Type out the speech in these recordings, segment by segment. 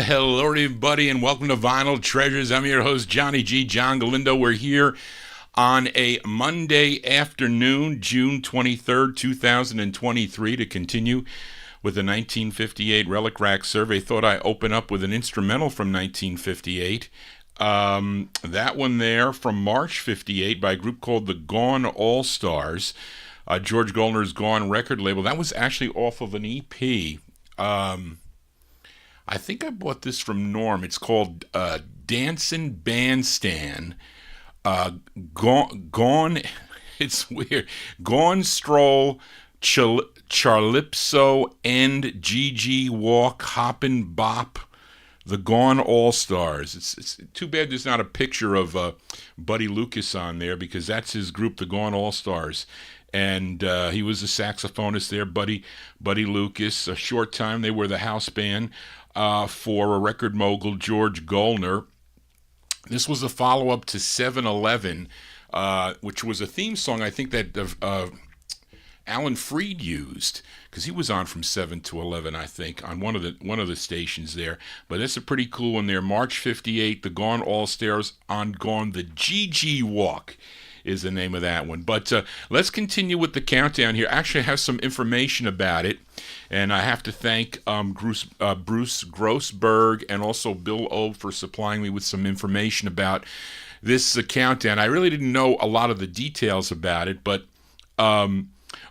hello, everybody, and welcome to Vinyl Treasures. I'm your host, Johnny G. John Galindo. We're here on a Monday afternoon, June 23rd, 2023, to continue with the 1958 Relic Rack Survey. Thought I'd open up with an instrumental from 1958. That one there from March 58 by a group called the Gone All-Stars. George Goldner's Gone record label. That was actually off of an EP. I think I bought this from Norm. It's called Dancin' Bandstand. Gone, it's weird. Gone Stroll, Charlipso, and GG Walk, Hoppin' Bop. The Gone All-Stars. It's too bad there's not a picture of Buddy Lucas on there, because that's his group, the Gone All-Stars. And he was a saxophonist there, Buddy Lucas. A short time they were the house band for a record mogul, George Goldner. This was a follow-up to 7-Eleven, which was a theme song I think that Alan Freed used, because he was on from 7 to 11, I think, on one of the stations there. But that's a pretty cool one there. March 58, the Gone All-Stars on Gone, the GG Walk is the name of that one. But let's continue with the countdown here. Actually, I have some information about it, and I have to thank Bruce Grossberg and also Bill Obe for supplying me with some information about this countdown. I really didn't know a lot of the details about it, but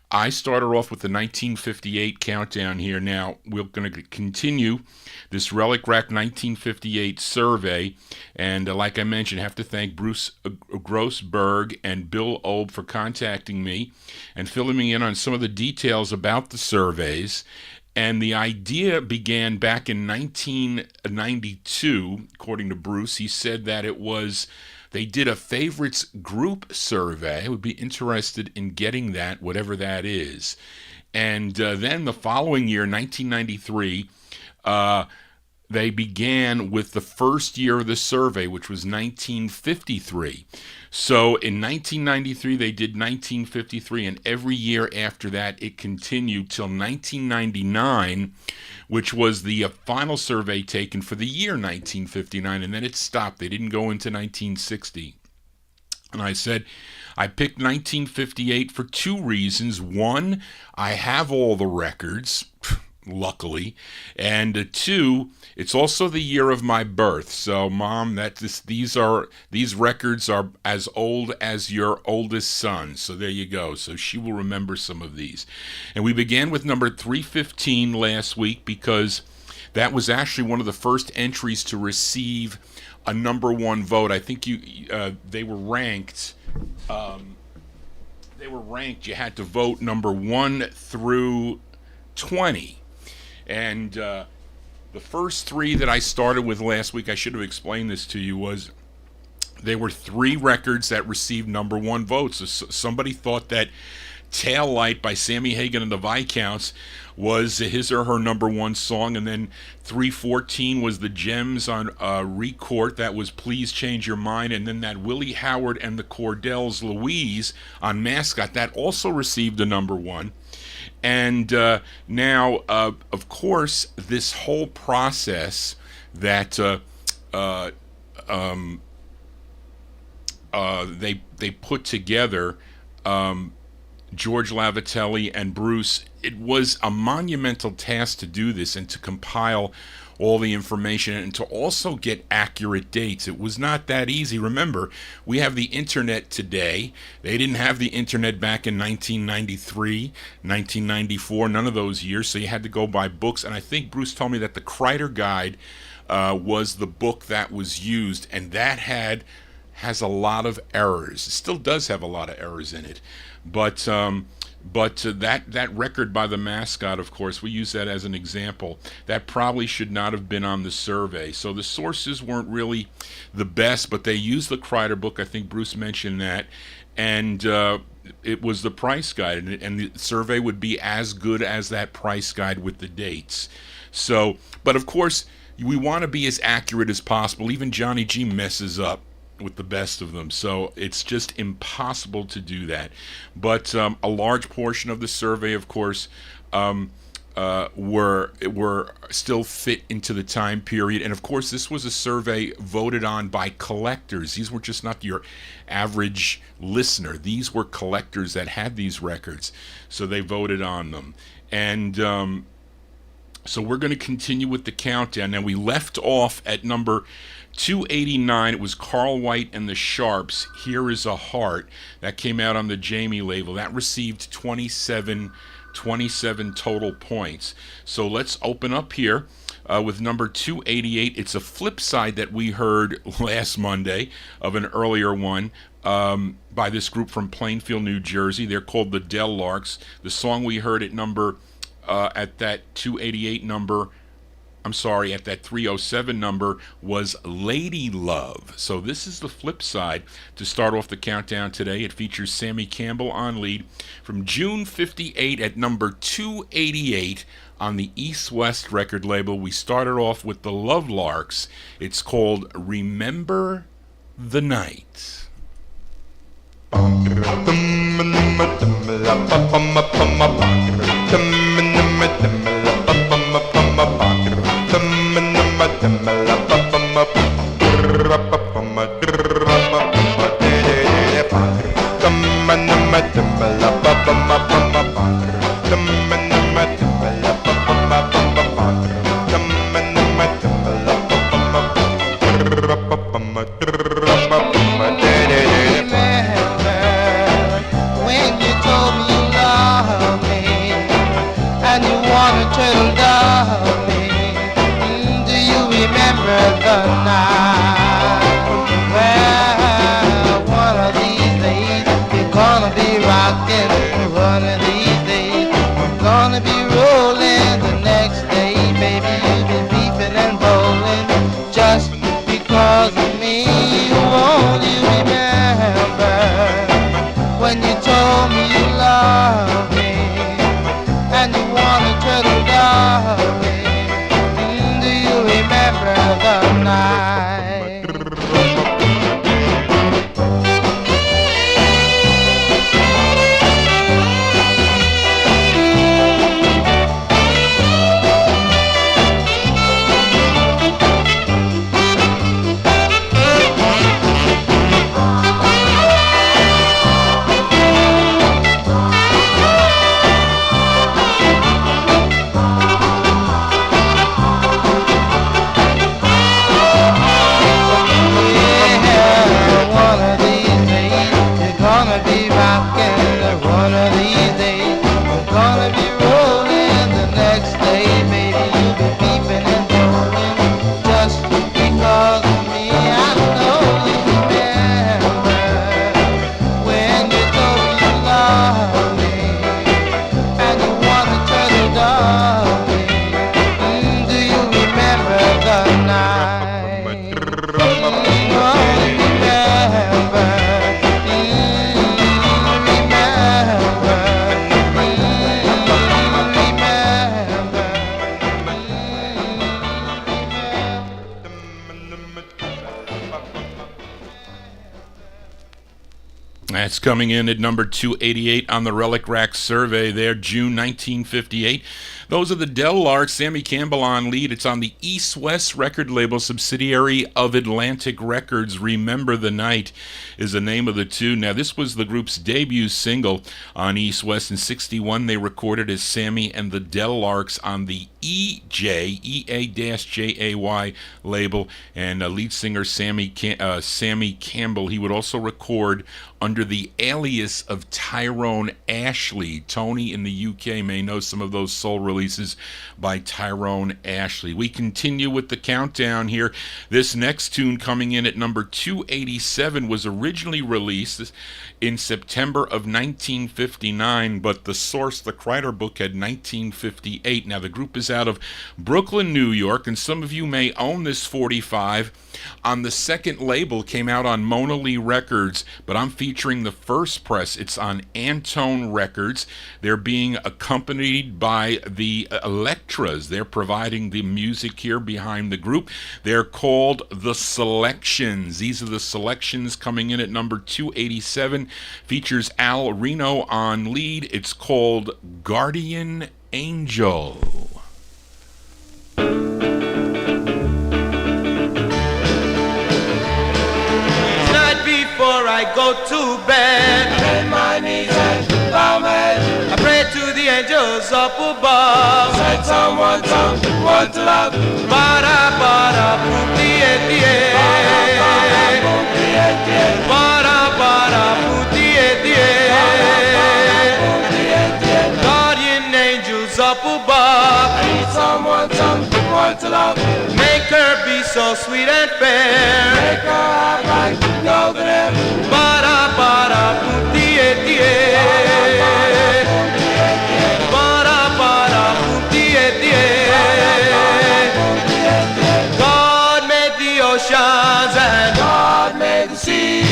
I started off with the 1958 countdown here. Now, we're going to continue this Relic Rack 1958 survey. And like I mentioned, I have to thank Bruce Grossberg and Bill Obe for contacting me and filling me in on some of the details about the surveys. And the idea began back in 1992, according to Bruce. He said that they did a favorites group survey. I would be interested in getting that, whatever that is. And then the following year, 1993, they began with the first year of the survey, which was 1953. So in 1993, they did 1953, and every year after that, it continued till 1999, which was the final survey taken for the year 1959, and then it stopped. They didn't go into 1960. And I said, I picked 1958 for two reasons. One, I have all the records, luckily, and two, it's also the year of my birth. So, Mom, these records are as old as your oldest son. So there you go. So she will remember some of these. And we began with number 315 last week, because that was actually one of the first entries to receive a number one vote. I think they were ranked. You had to vote number 1 through 20. And the first three that I started with last week, I should have explained this to you, was there were three records that received number one votes. So somebody thought that Tail Light by Sammy Hagar and the Viscounts was his or her number one song, and then 314 was the Gems on Recourt. That was Please Change Your Mind, and then that Willie Howard and the Cordells Louise on Mascot, that also received a number one. And now, of course, this whole process that they put together, George Lavatelli and Bruce, it was a monumental task to do this and to compile all the information and to also get accurate dates. It was not that easy. Remember, we have the internet today. They didn't have the internet back in 1993, 1994, none of those years, so you had to go by books. And I think Bruce told me that the Kreider Guide was the book that was used, and that has a lot of errors. It still does have a lot of errors in it. But that record by the Mascot, of course, we use that as an example. That probably should not have been on the survey. So the sources weren't really the best, but they used the Kreider book. I think Bruce mentioned that. And it was the price guide. And the survey would be as good as that price guide with the dates. So, but of course, we want to be as accurate as possible. Even Johnny G messes up with the best of them, so it's just impossible to do that. But a large portion of the survey, of course, were still fit into the time period. And of course, this was a survey voted on by collectors. These were just not your average listener. These were collectors that had these records, so they voted on them. And so we're going to continue with the countdown. Now, we left off at number 289. It was Carl White and the Sharps, Here Is a Heart. That came out on the Jamie label. That received 27 total points. So let's open up here with number 288. It's a flip side that we heard last Monday of an earlier one by this group from Plainfield, New Jersey. They're called the Dellarks. The song we heard at number at that 288 number, at that 307 number was Lady Love. So this is the flip side to start off the countdown today. It features Sammy Campbell on lead from June 58 at number 288 on the East West record label. We started off with the Love Larks. It's called Remember the Night. That's coming in at number 288 on the Relic Rack Survey there, June 1958. Those are the Dellarks, Sammy Campbell on lead. It's on the East West record label, subsidiary of Atlantic Records. Remember the Night is the name of the tune. Now, this was the group's debut single on East West. In 61, they recorded as Sammy and the Dellarks on the EA-JAY label, and lead singer Sammy Campbell, he would also record under the alias of Tyrone Ashley. Tony in the UK may know some of those soul releases by Tyrone Ashley. We continue with the countdown here. This next tune coming in at number 287 was originally released in September of 1959, but the source, the Kreiter book, had 1958. Now, the group is out of Brooklyn, New York, and some of you may own this 45 on the second label. Came out on Mona Lee Records, but I'm featuring the first press. It's on Antone Records. They're being accompanied by the Electras. They're providing the music here behind the group. They're called the Selections. These are the Selections coming in at number 287. Features Al Reno on lead. It's called Guardian Angel. Night before I go to bed, I bend my knees and bow my head. I pray to the angels up above. Send someone to love. Para para puti etie. Para para puti etie. Guardian angels up above. I need someone to love. Make her be so sweet and fair. Make her act like golden hair. Para para puti etie. Para para puti etie. God made the oceans and God made the sea.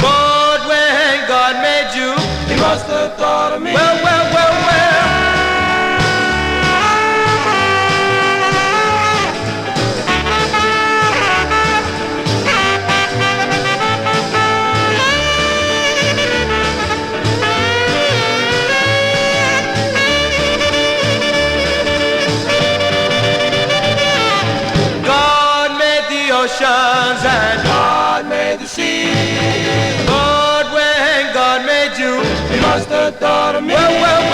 But when God made you, He must have thought of me. Well. Oceans and God made the sea. Lord, when God made you, He must have thought of me. Well, para,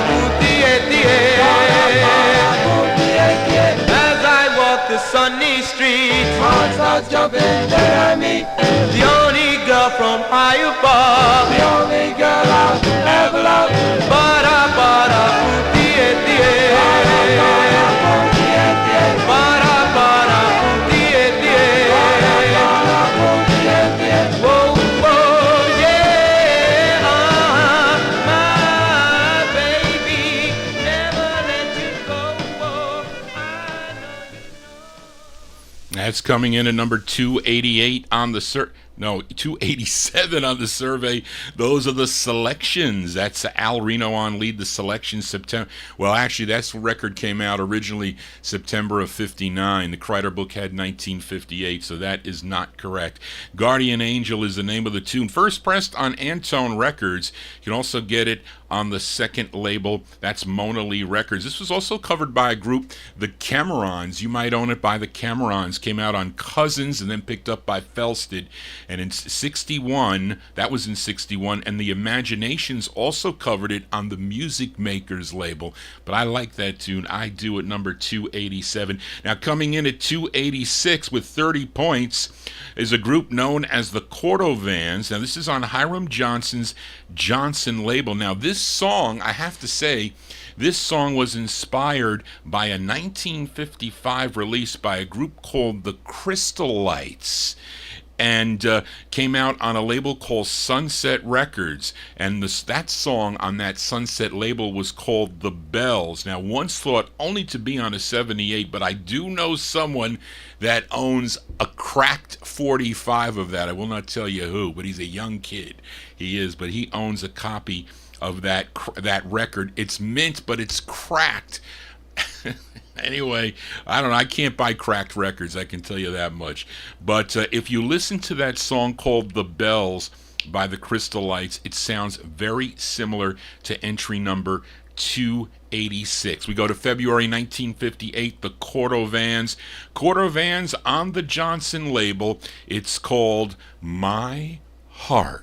puti, para, as I walk the sunny street, my heart starts jumping, then I meet the only girl from high above, the only girl I'll ever love. Para, puti, para, puti, whoa, yeah, my baby, never let you go. I know you know. That's coming in at number 288 on the 287 on the survey. Those are the Selections. That's Al Reno on lead. The Selections, September. Well, actually, that record came out originally September of 59. The Kreiter book had 1958, so that is not correct. Guardian Angel is the name of the tune. First pressed on Antone Records. You can also get it on the second label. That's Mona Lee Records. This was also covered by a group, the Camerons. You might own it by the Camerons. Came out on Cousins and then picked up by Felsted. And in 61, that was in 61, and the Imaginations also covered it on the Music Makers label. But I like that tune. I do at number 287. Now coming in at 286 with 30 points is a group known as the Quarto Vans. Now this is on Hiram Johnson's Johnson label. Now this song, I have to say, this song was inspired by a 1955 release by a group called the Crystal Lights, and came out on a label called Sunset Records, and that song on that Sunset label was called The Bells. Now, once thought only to be on a 78, but I do know someone that owns a cracked 45 of that. I will not tell you who, but he's a young kid. He is, but he owns a copy of that record. It's mint, but it's cracked. Anyway, I don't know. I can't buy cracked records, I can tell you that much. But if you listen to that song called The Bells by the Crystal Lights, it sounds very similar to entry number 286. We go to February 1958, the Quarto Vans. Quarto Vans on the Johnson label. It's called My Heart.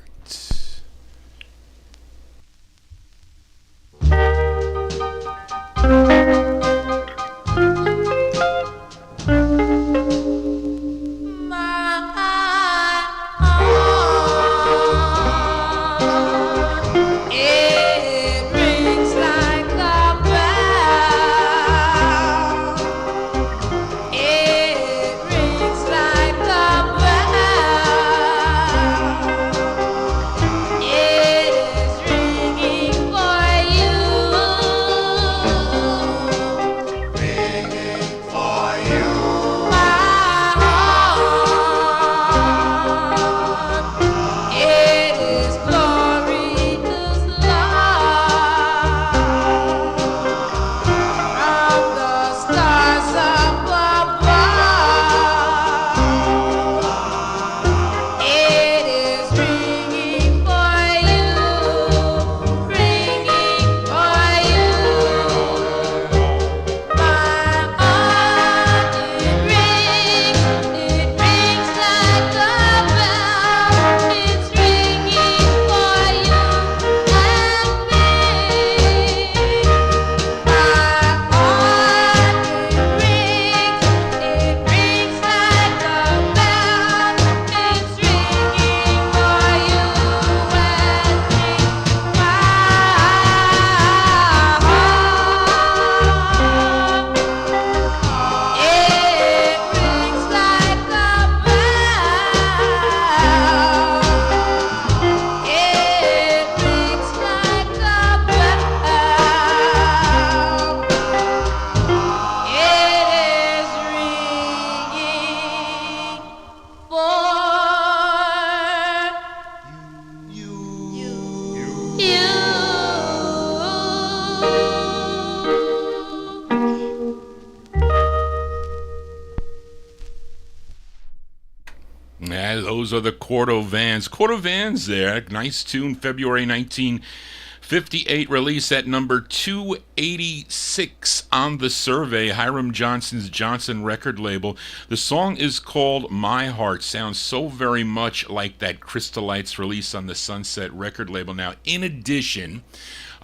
those are the Quarto Vans. Quarto Vans there. Nice tune, February 1958 release at number 286 on the survey, Hiram Johnson's Johnson record label. The song is called My Heart. Sounds so very much like that Crystallites release on the Sunset record label. Now, in addition,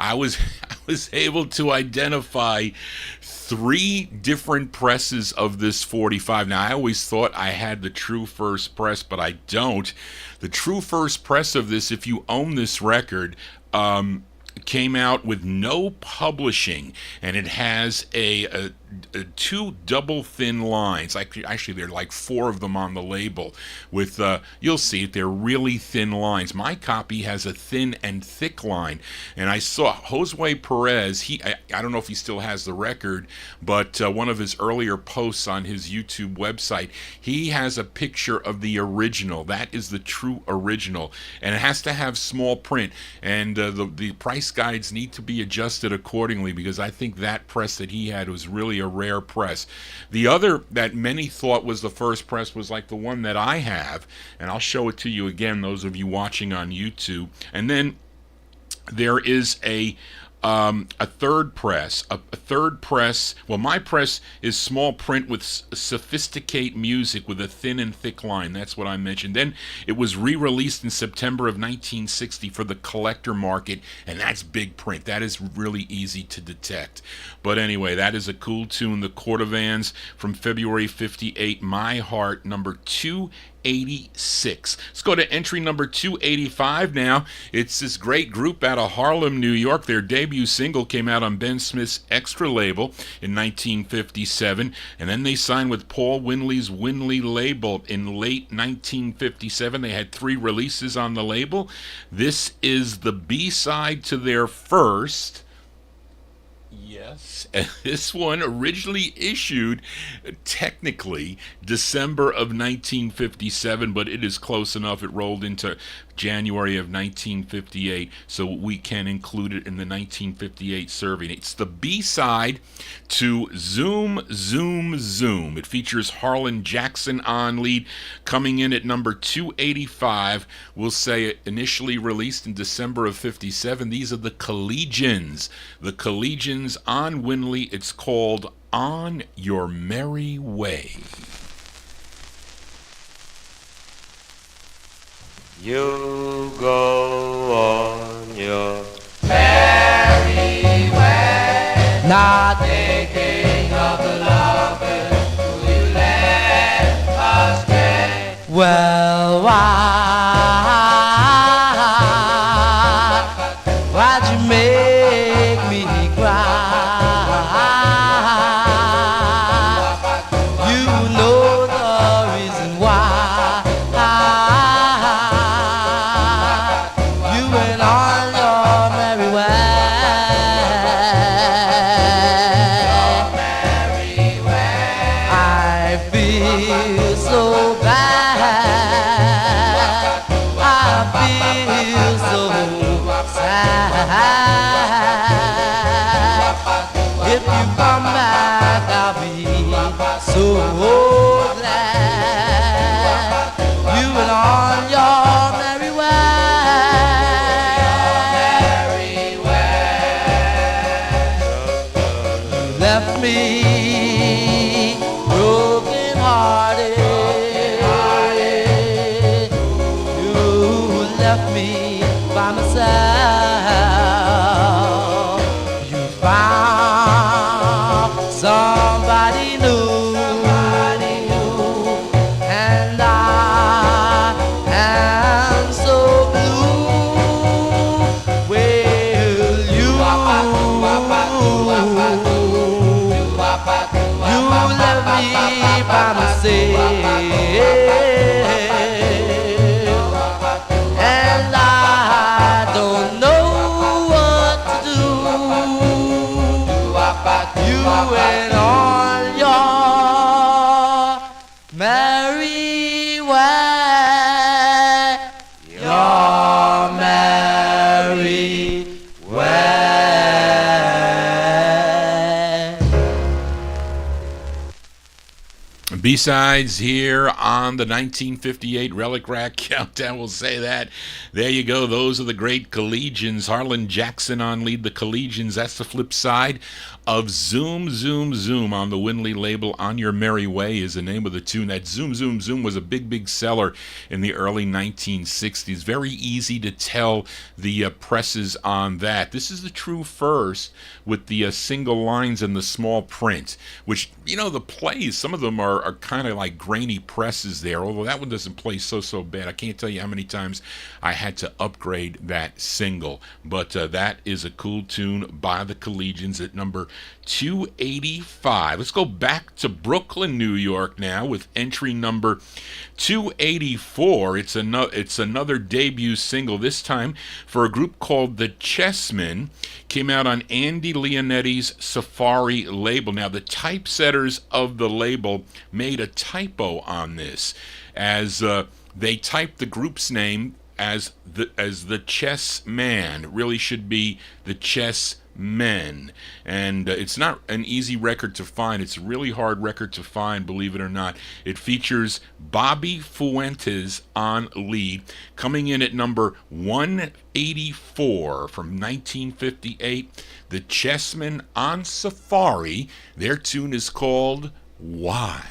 I was able to identify 3 different presses of this 45. Now, I always thought I had the true first press, but I don't. The true first press of this, if you own this record, came out with no publishing, and it has a 2 double thin lines. Actually, there are like 4 of them on the label. With you'll see it. They're really thin lines. My copy has a thin and thick line, and I saw Josue Perez. I don't know if he still has the record, but one of his earlier posts on his YouTube website, he has a picture of the original. That is the true original, and it has to have small print. And the price guides need to be adjusted accordingly, because I think that press that he had was really a rare press. The other that many thought was the first press was like the one that I have, and I'll show it to you again, those of you watching on YouTube. And then there is a third press. A third press. Well, my press is small print with sophisticate music with a thin and thick line. That's what I mentioned. Then it was re-released in September of 1960 for the collector market, and that's big print. That is really easy to detect. But anyway, that is a cool tune. The Quarto Vans from February 58, My Heart, number 286. Let's go to entry number 285 now. It's this great group out of Harlem, New York. Their debut single came out on Ben Smith's Extra label in 1957, and then they signed with Paul Winley's Winley label in late 1957. They had 3 releases on the label. This is the B-side to their first. Yes, and this one originally issued technically December of 1957, but it is close enough. It rolled into January of 1958, so we can include it in the 1958 survey. It's the B-side to Zoom, Zoom, Zoom. It features Harlan Jackson on lead, coming in at number 285. We'll say it initially released in December of 57. These are the Collegians. The Collegians on Winley. It's called On Your Merry Way. You go on your merry way, not thinking of the lovers who you left astray. Well, why'd you make me cry? You know the reason why. If you come back, I'll be so glad. You went on your merry way. You left me broken hearted. You left me by myself. You found somebody new, and I am so blue. Well, you left me by myself, and I don't know what to do. You went on your merry way, your merry way. B-sides here on the 1958 Relic Rack Countdown. We'll say that. There you go. Those are the great Collegians. Harlan Jackson on lead, the Collegians. That's the flip side of Zoom, Zoom, Zoom on the Winley label. On Your Merry Way is the name of the tune. That Zoom, Zoom, Zoom was a big, big seller in the early 1960s. Very easy to tell the presses on that. This is the true first with the single lines and the small print, which, you know, the plays, some of them are kind of like grainy presses there, although that one doesn't play so bad. I can't tell you how many times I had to upgrade that single, but that is a cool tune by the Collegians at number 285. Let's go back to Brooklyn, New York now with entry number 284. It's another debut single, this time for a group called the Chessmen. Came out on Andy Leonetti's Safari label. Now, the typesetters of the label made a typo on this, as they typed the group's name as the Chessman. It really should be the Chessmen, and it's not an easy record to find. It's a really hard record to find, believe it or not. It features Bobby Fuentes on lead, coming in at number 184 from 1958. The Chessmen on Safari. Their tune is called Why.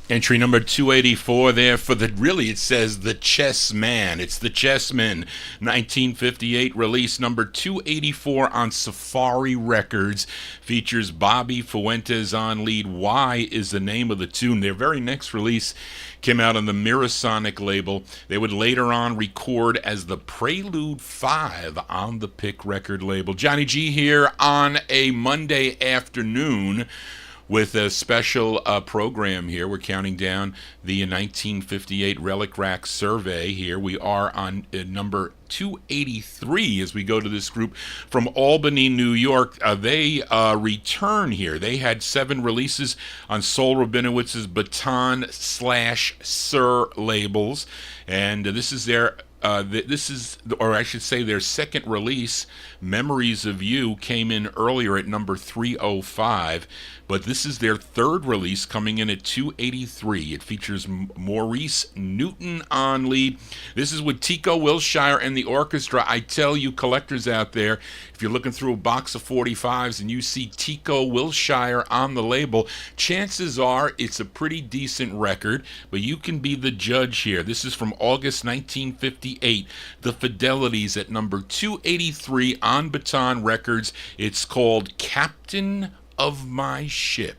Entry number 284 there for it says the Chessman. It's the Chessmen, 1958 release, number 284 on Safari Records. Features Bobby Fuentes on lead. Why is the name of the tune. Their very next release came out on the Mirasonic label. They would later on record as the Prelude 5 on the Pick record label. Johnny G here on a Monday afternoon. with a special program here. We're counting down the 1958 Relic Rack Survey here. We are on number 283 as we go to this group from Albany, New York. They return here. They had 7 releases on Saul Rabinowitz's Baton/Sir labels, and this is their or I should say their second release. Memories of You came in earlier at number 305, but this is their third release, coming in at 283. It features Maurice Newton on lead. This is with Tico Wilshire and the orchestra. I tell you, collectors out there, if you're looking through a box of 45s and you see Tico Wilshire on the label, chances are it's a pretty decent record, but you can be the judge here. This is from August 1958, the Fidelities at number 283 on Baton Records. It's called Captain of My Ship.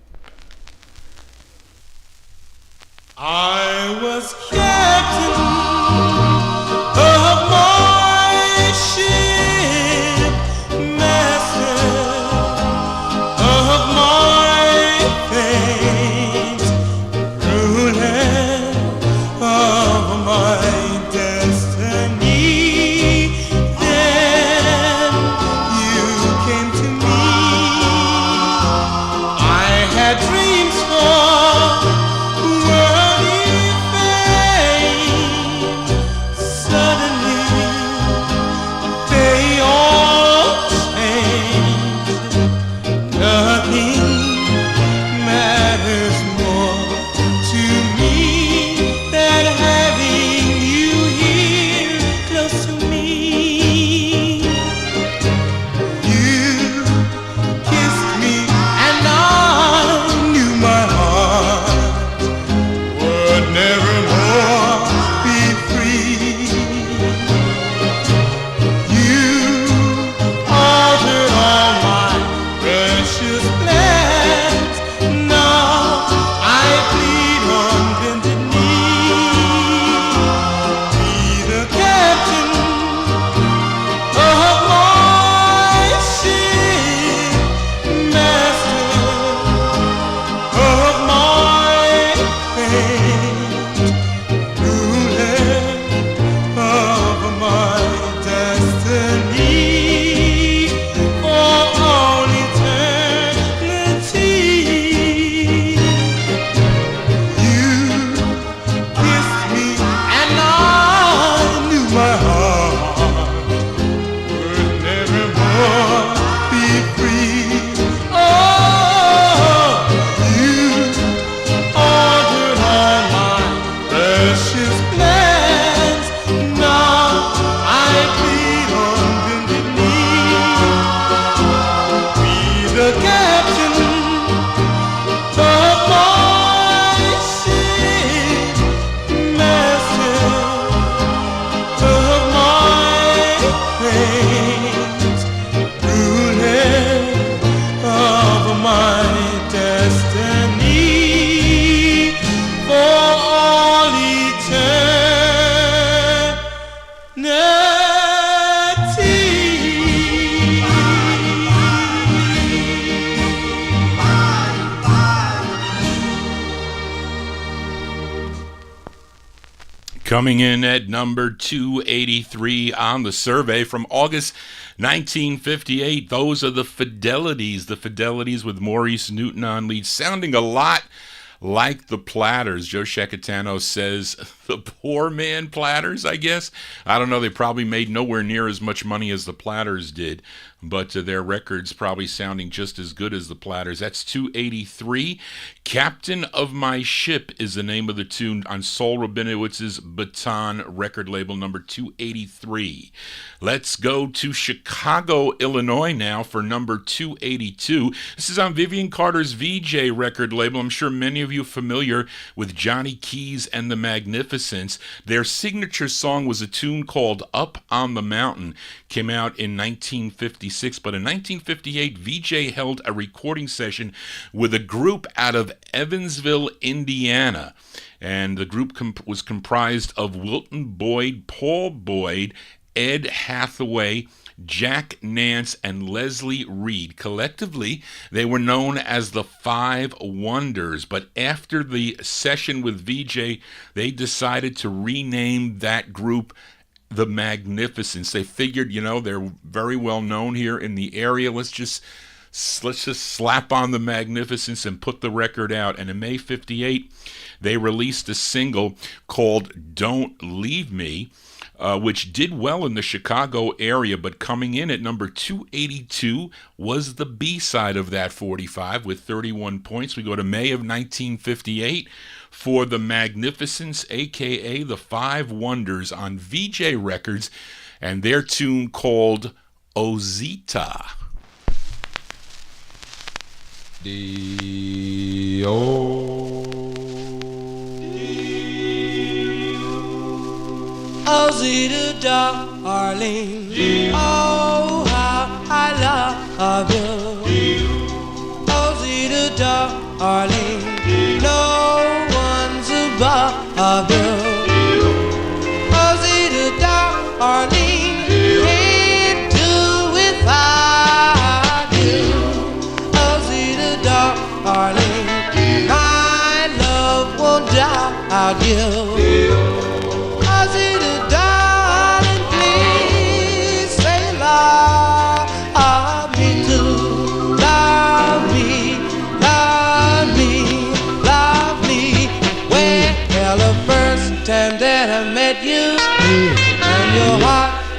I was captain of my ship, master of my fate, ruler of my destiny. Then you came to me. I had dreams for worthy fame. Suddenly they all changed. Nothing matters more to me than having you here close to me. You kissed me and I knew my heart would never more be free. You altered all my precious plans. Now I plead on bended knee. Be the captain of my ship, master of my fate, ruler of my destiny for all eternity. You kissed me and I knew my heart would never more be free. Oh, you ordered all my precious plans. Now I plead on bended knee. Be the captain of my ship, master of my fate, ruler of my destiny for all Coming in at number 283 on the survey from August 1958, those are the Fidelities. The Fidelities with Maurice Newton on lead, sounding a lot like the Platters. Joe Shacatano says the poor man Platters, I guess. I don't know. They probably made nowhere near as much money as the Platters did, but their records probably sounding just as good as the Platters. That's 283. Captain of My Ship is the name of the tune on Saul Rabinowitz's Baton record label, number 283. Let's go to Chicago, Illinois now for number 282. This is on Vivian Carter's VJ record label. I'm sure many of you are familiar with Johnny's and the Magnificence. Their signature song was a tune called Up on the Mountain. Came out in 1956, but in 1958, VJ held a recording session with a group out of Evansville, Indiana. And the group was comprised of Wilton Boyd, Paul Boyd, Ed Hathaway, Jack Nance, and Leslie Reed. Collectively, they were known as the Five Wonders, but after the session with VJ, they decided to rename that group the Magnificence. They figured, they're very well known here in the area. Let's just slap on the Magnificence and put the record out. And in May 58, they released a single called Don't Leave Me, which did well in the Chicago area, but coming in at number 282 was the B-side of that 45 with 31 points. We go to May of 1958 for the Magnificence, a.k.a. the Five Wonders, on VJ Records, and their tune called Ozita. Ozita, darling, oh, how I love you. Ozita, darling, no one's above you. Ozita, darling, can't do without you. Ozita, darling, my love won't doubt you.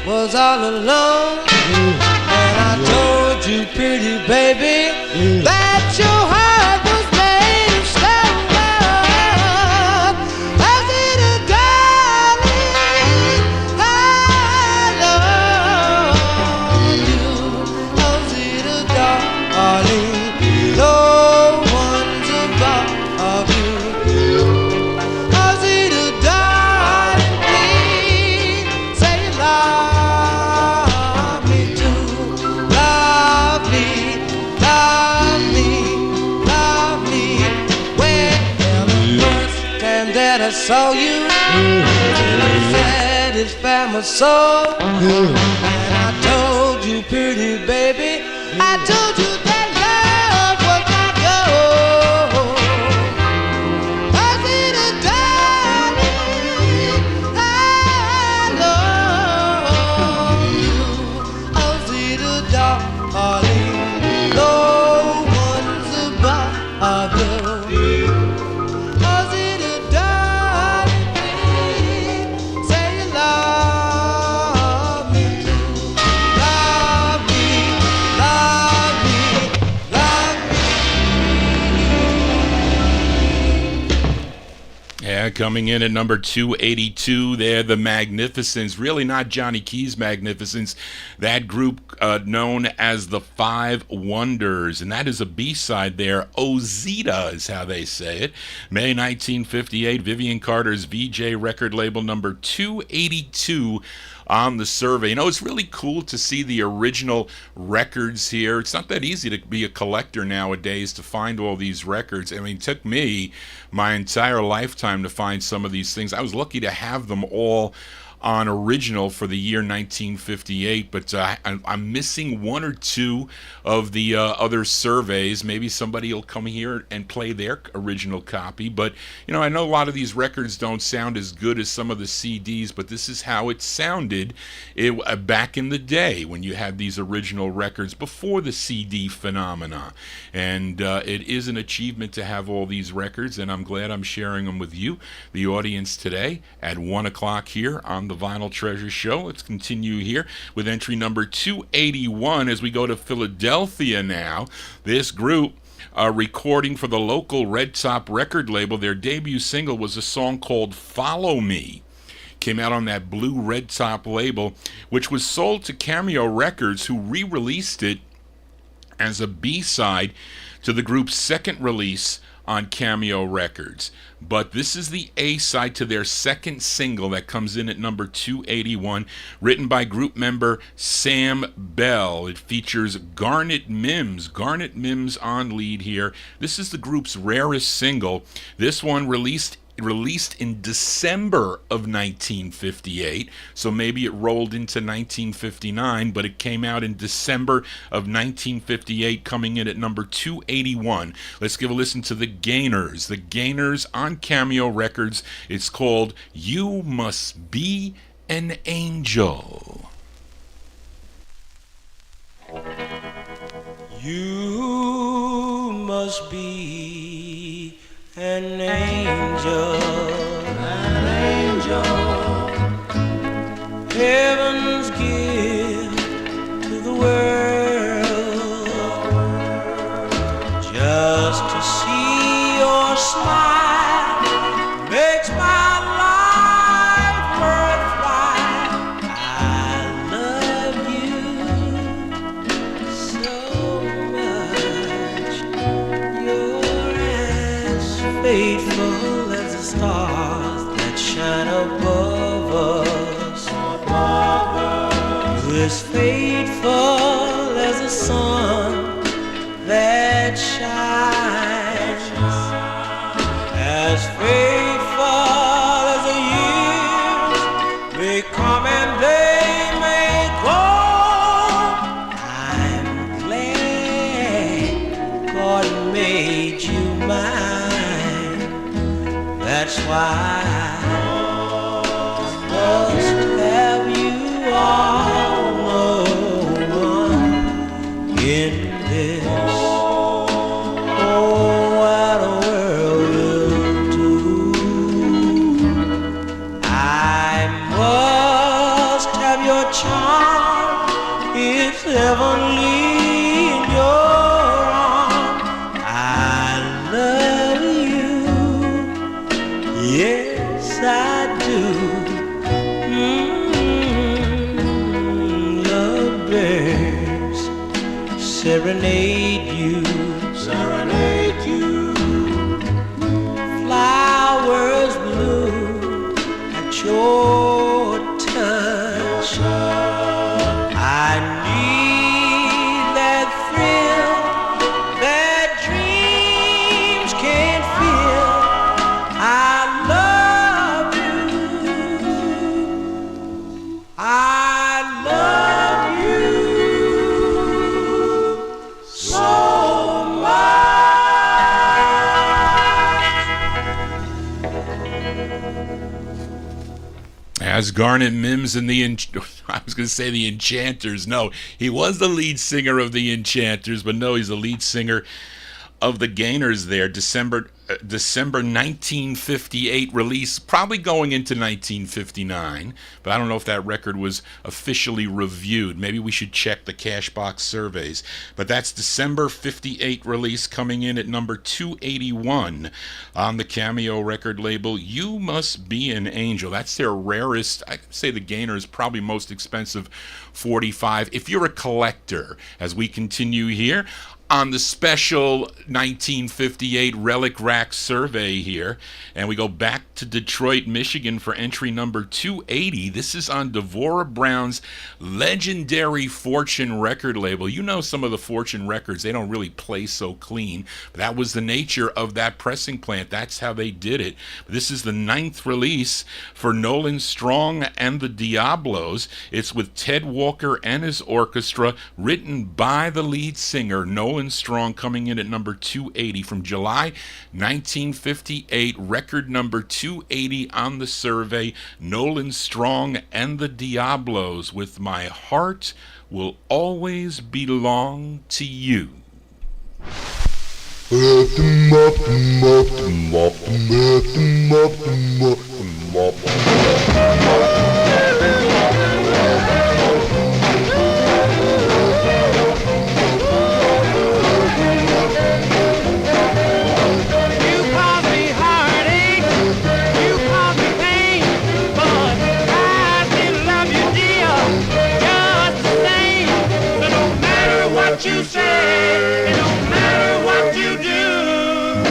Was all alone, and I told you, pretty baby, that your heart was made of stone. Ozita, darling, I love you. Ozita, darling, no one's above you. Ozita, darling, please say you love. I saw you, it satisfied my soul, and I told you, pretty baby, I told you that love was my goal. Ozita, darling, I love you. Ozita, darling, no one's above you. Coming in at number 282, they're the Magnificence. Really not Johnny Key's Magnificence. That group known as the Five Wonders. And that is a B-side there. Ozita is how they say it. May 1958, Vivian Carter's VJ record label, number 282 on the survey. It's really cool to see the original records here. It's not that easy to be a collector nowadays to find all these records. It took me my entire lifetime to find some of these things. I was lucky to have them all on original for the year 1958, but I'm missing one or two of the other surveys. Maybe somebody will come here and play their original copy, but I know a lot of these records don't sound as good as some of the CDs, but this is how it sounded back in the day when you had these original records before the CD phenomena. And it is an achievement to have all these records, and I'm glad I'm sharing them with you, the audience, today at 1 o'clock here on the Vinyl Treasure Show. Let's continue here with entry number 281 as we go to Philadelphia now. This group recording for the local Red Top record label. Their debut single was a song called Follow Me. Came out on that blue Red Top label, which was sold to Cameo Records, who re-released it as a B-side to the group's second release on Cameo Records. But this is the A-side to their second single that comes in at number 281, written by group member Sam Bell. It features Garnet Mims. Garnet Mims on lead here. This is the group's rarest single. This one released released in December of 1958, so maybe it rolled into 1959, but it came out in December of 1958, coming in at number 281. Let's give a listen to the Gainers. The Gainers on Cameo Records. It's called You Must Be an Angel. You must be an angel, heaven's gift to the world. Just to see your smile makes my life worthwhile. I love you so much. You're as faithful as the stars that shine above us. You're as faithful as the sun that shines, as faithful as the years may come and they may go. I'm glad God made you mine. That's why I must have you all. No one in this whole wide world will do. I must have your charm. It's heavenly in your arm. I love you, yes I do. Love birds serenade you, flowers bloom at your touch. I need that thrill that dreams can't feel. I love you, I love you so As Garnet Mims and I was going to say the Enchanters. No, he was the lead singer of the Enchanters, but no, he's the lead singer of the Gainers there. December 1958 release, probably going into 1959, but I don't know if that record was officially reviewed. Maybe we should check the Cashbox surveys. But that's December 58 release, coming in at number 281 on the Cameo record label. You Must Be an Angel. That's their rarest, I'd say the Gainers' probably most expensive 45. If you're a collector, as we continue here on the special 1958 Relic Rack Survey here, and we go back to Detroit, Michigan for entry number 280. This is on Devorah Brown's legendary Fortune record label. You know, some of the Fortune records, they don't really play so clean. But that was the nature of that pressing plant. That's how they did it. This is the 9th release for Nolan Strong and the Diablos. It's with Ted Walker and his orchestra, written by the lead singer, Nolan Strong, coming in at number 280 from July 1958, record number 280 on the survey. Nolan Strong and the Diablos with My Heart Will Always Belong to You. You say, it don't matter what you do,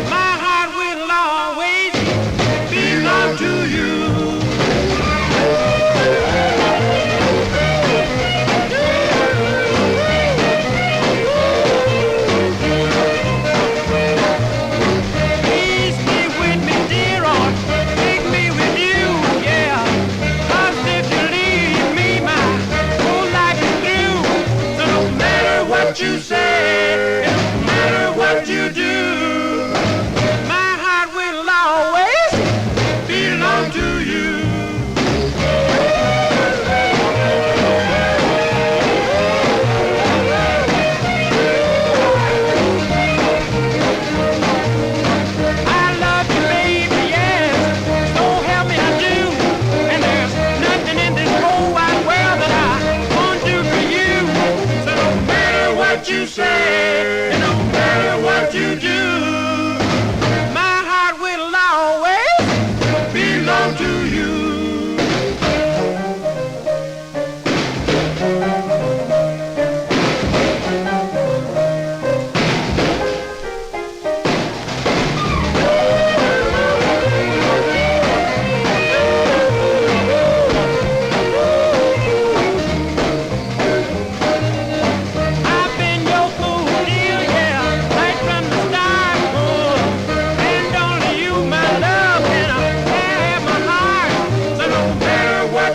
my heart will always be what you say, it don't matter what you do. My heart will always belong to you. You say, it don't matter what you do, my heart will always belong to you.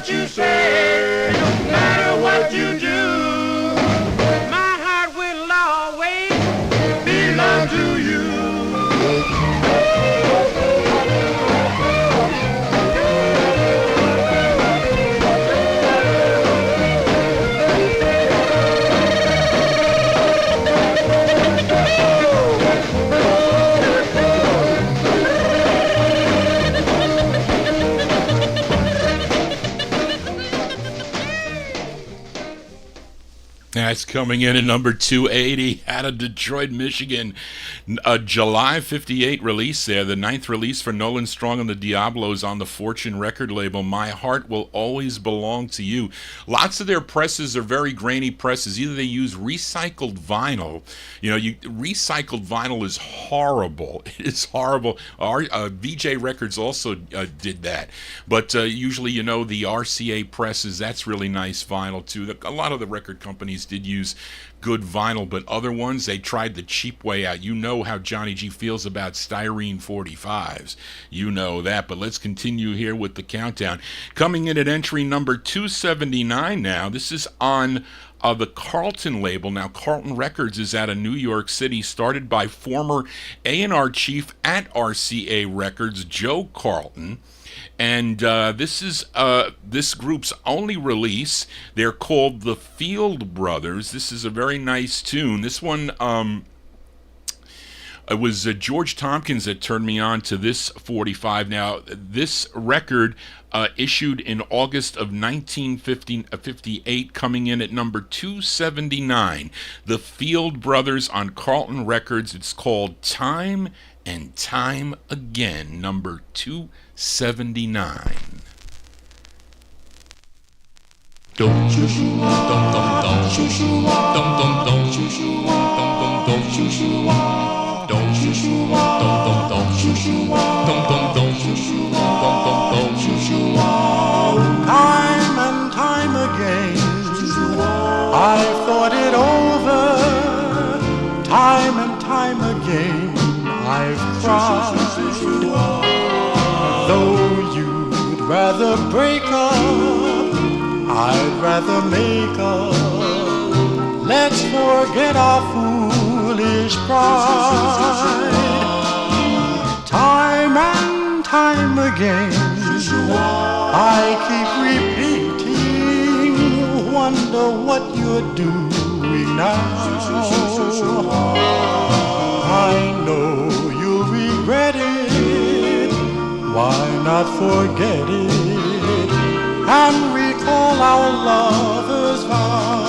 You say, it don't matter what you do, my heart will always belong to you. That's coming in at number 280 out of Detroit, Michigan. A July 58 release there, the 9th release for Nolan Strong and the Diablos on the Fortune record label. My Heart Will Always Belong to You. Lots of their presses are very grainy presses. Either they use recycled vinyl. Recycled vinyl is horrible. It is horrible. VJ Records also did that. But usually, the RCA presses, that's really nice vinyl too. A lot of the record companies did use good vinyl, but other ones, they tried the cheap way out. You know how Johnny G feels about styrene 45s. You know that, but let's continue here with the countdown. Coming in at entry number 279 now. This is on the Carlton label. Now, Carlton Records is out of New York City, started by former A&R chief at RCA Records, Joe Carlton. And this is this group's only release. They're called the Field Brothers. This is a very nice tune. This one, it was George Tompkins that turned me on to this 45. Now, this record issued in August of 1958, coming in at number 279. The Field Brothers on Carlton Records. It's called Time and Time Again, number 279. Dum shoo shoo dum dum dum shoo shoo dum dum dum shoo shoo dum dum dum shoo shoo dum shoo shoo dum dum dum shoo shoo dum dum dum shoo shoo dum dum dum shoo shoo. Time and time again I've thought it over. Time and time again I've cried. Though you'd rather break up, I'd rather make up. Let's forget our foolish pride. Time and time again I keep repeating, wonder what you're doing now. I know you'll regret it. Why not forget it and recall our lovers' vow?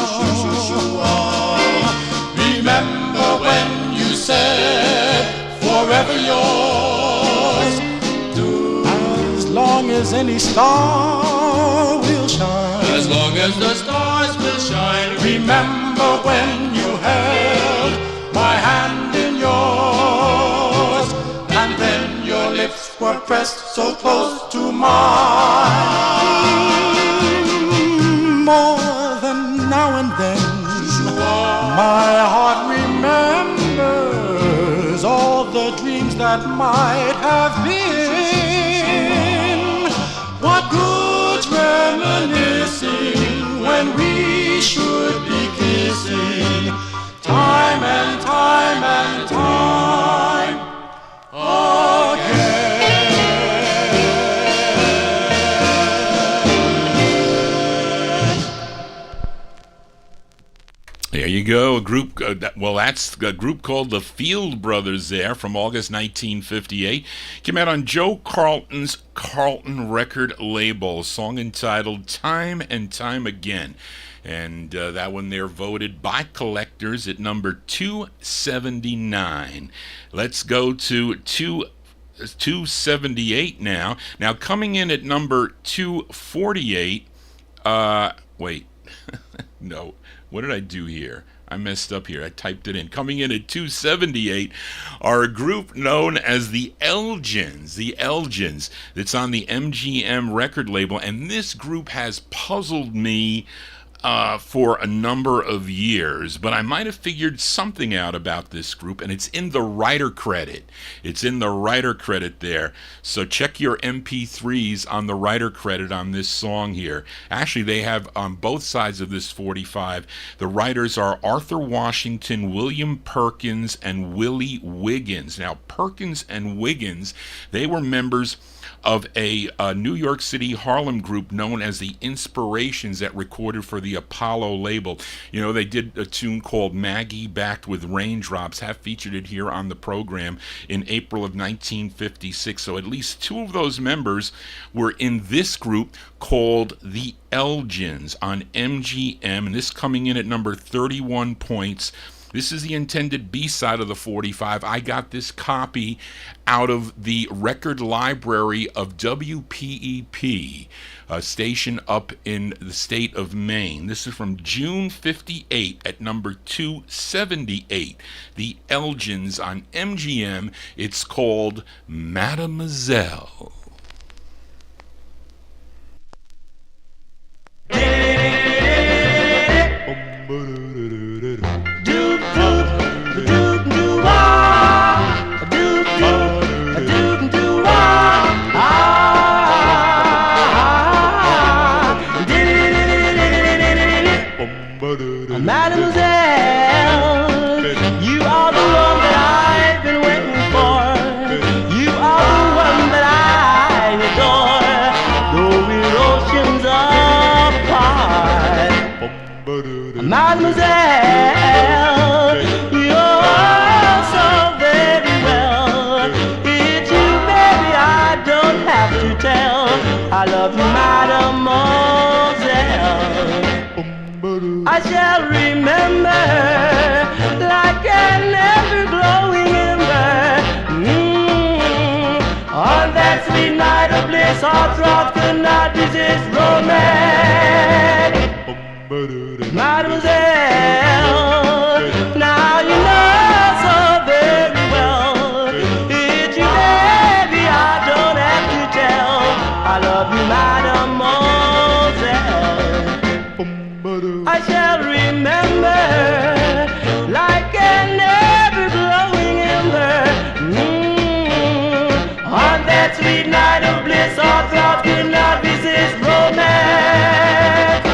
Remember when you said forever yours. As long as any star will shine. As long as the stars will shine. Remember when you held my hand in yours, and then your lips were pressed so close to mine. More than now and then, my heart remembers all the dreams that might have been. What good's reminiscing when we should be kissing? There you go. A group, that's a group called the Field Brothers there from August 1958. Came out on Joe Carlton's Carlton record label, a song entitled Time and Time Again. And that one there voted by collectors at number 279. Let's go to 278 now. Now coming in at number 248, wait, no. What did I do here? I messed up here. I typed it in. Coming in at 278 are a group known as the Elgins. The Elgins. That's on the MGM record label. And this group has puzzled me for a number of years, but I might have figured something out about this group, and it's in the writer credit. It's in the writer credit there. So check your MP3s on the writer credit on this song here. Actually, they have on both sides of this 45. The writers are Arthur Washington, William Perkins, and Willie Wiggins. Now, Perkins and Wiggins, they were members of a New York City Harlem group known as the Inspirations that recorded for the Apollo label. You know, they did a tune called Maggie Backed with Raindrops, have featured it here on the program in April of 1956. So at least two of those members were in this group called the Elgins on MGM, and this coming in at number 31 points. This is the intended B-side of the 45. I got this copy out of the record library of WPEP, a station up in the state of Maine. This is from June 58 at number 278. The Elgins on MGM. It's called Mademoiselle. Mademoiselle, you are the one that I've been waiting for. You are the one that I adore. Though we're oceans apart. Mademoiselle, you're so very well. It's you, baby, I don't have to tell. I love you, Mademoiselle. I shall remember like an ever-glowing ember. On that sweet night of bliss, our throats could not resist romance. Mademoiselle, now you know so very well. It's you, baby, I don't have to tell. I love you, Mademoiselle. I shall remember like an ever-glowing ember. On that sweet night of bliss, our throats could not resist romance.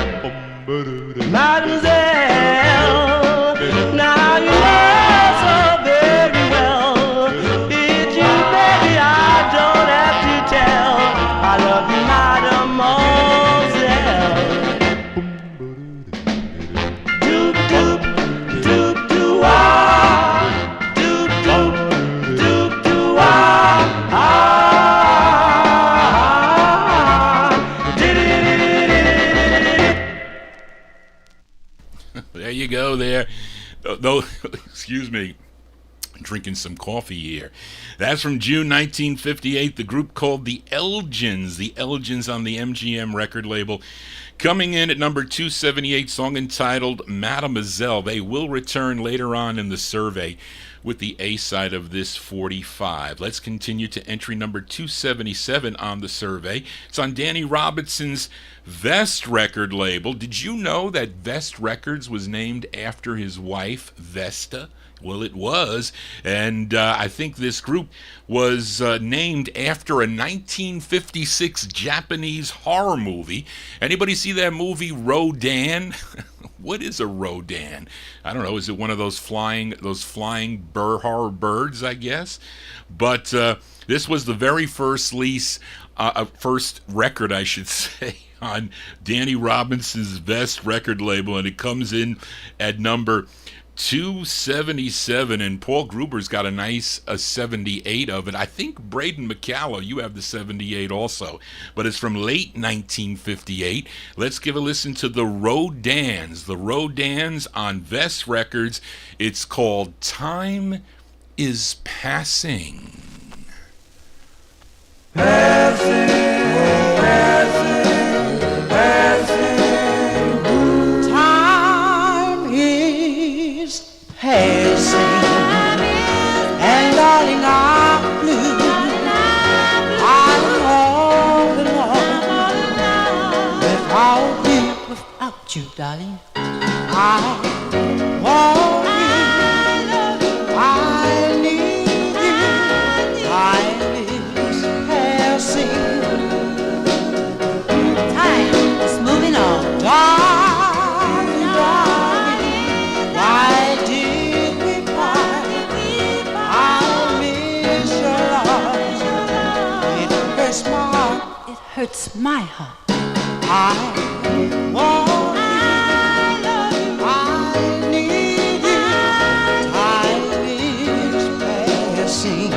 Mademoiselle, now you know so very well. It's you, baby, I don't have to tell. I love you, Mademoiselle. There you go there. Though, excuse me, drinking some coffee here. That's from June 1958, the group called the Elgins. The Elgins on the MGM record label. Coming in at number 278, song entitled Mademoiselle. They will return later on in the survey with the A side of this 45. Let's continue to entry number 277 on the survey. It's on Danny Robinson's Vest record label. Did you know that Vest Records was named after his wife, Vesta? Well, it was, and I think this group was named after a 1956 Japanese horror movie. Anybody see that movie, Rodan? What is a Rodan? I don't know. Is it one of those flying horror birds, I guess? But this was the very first first record, I should say, on Danny Robinson's Vest record label, and it comes in at number 277, and Paul Gruber's got a nice 78 of it. I think Braden McCallow, you have the 78 also, but it's from late 1958. Let's give a listen to the Rodans. The Rodans on Vest Records. It's called Time is Passing. Passing, and darling, I'm blue. I'm all alone without you, without you, darling. I want you, I need you. Time is passing, time is moving on. Darling, darling, why did we part? I miss your love. It hurts my heart. It hurts my heart. I want you. I need you. Time is passing.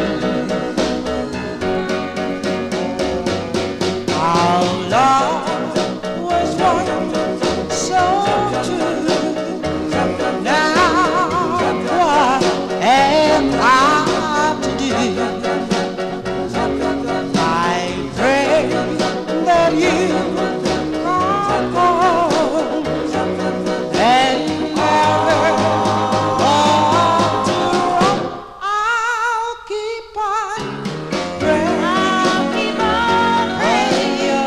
Our love was once so true. Now what am I to do? I pray that you come home and never want to roam. I'll keep on praying when you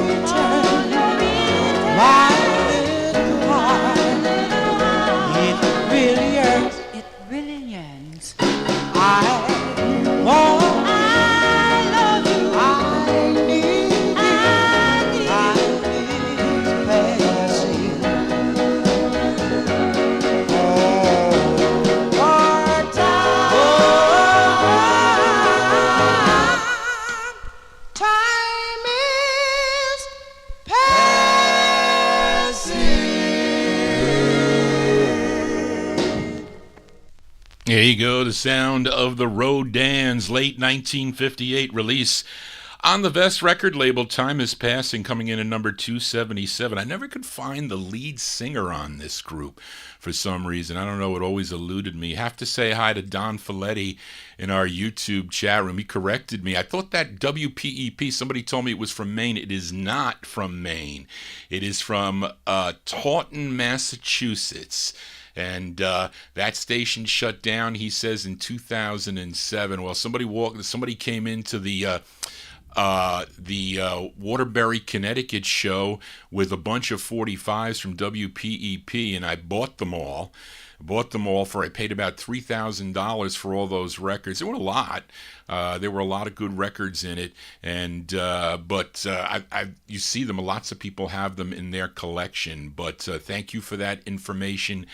return. My little heart, it really yearns, it really yearns. I want, I love you, I need you. Time is passing. Oh, time is passing. There you go, the sound of the Rodans, late 1958 release on the Vest record label. Time is Passing, coming in at number 277. I never could find the lead singer on this group for some reason. I don't know, it always eluded me. Have to say hi to Don Folletti in our YouTube chat room. He corrected me. I thought that WPEP, somebody told me it was from Maine. It is not from Maine. It is from Taunton, Massachusetts. And that station shut down, he says, in 2007. Well, somebody came into the Waterbury, Connecticut show with a bunch of 45s from WPEP, and I bought them all. I paid about $3,000 for all those records. There were a lot. There were a lot of good records in it, and but you see them. Lots of people have them in their collection. But thank you for that information,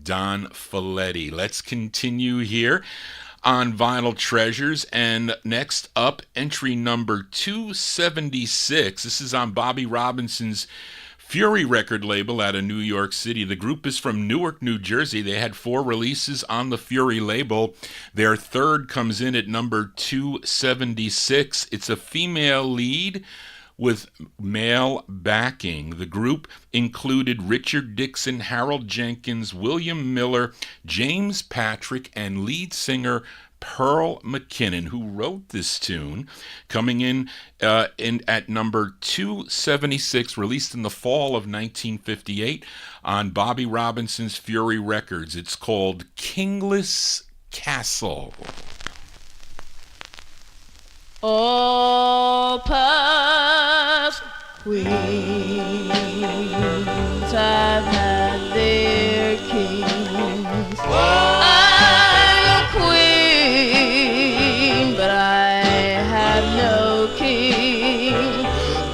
Don Folletti. Let's continue here on Vinyl Treasures, and next up, entry number 276. This is on Bobby Robinson's Fury record label out of New York City. The group is from Newark, New Jersey. They had 4 releases on the Fury label. Their third comes in at number 276. It's a female lead with male backing. The group included Richard Dixon, Harold Jenkins, William Miller, James Patrick, and lead singer Pearl McKinnon, who wrote this tune, coming in at number 276, released in the fall of 1958 on Bobby Robinson's Fury Records. It's called Kingless Castle. All past queens have had their kings. I'm a queen, but I have no king.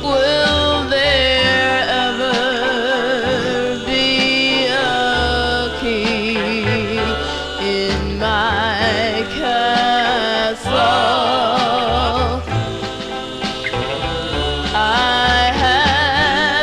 Will there ever be a king in my castle? I have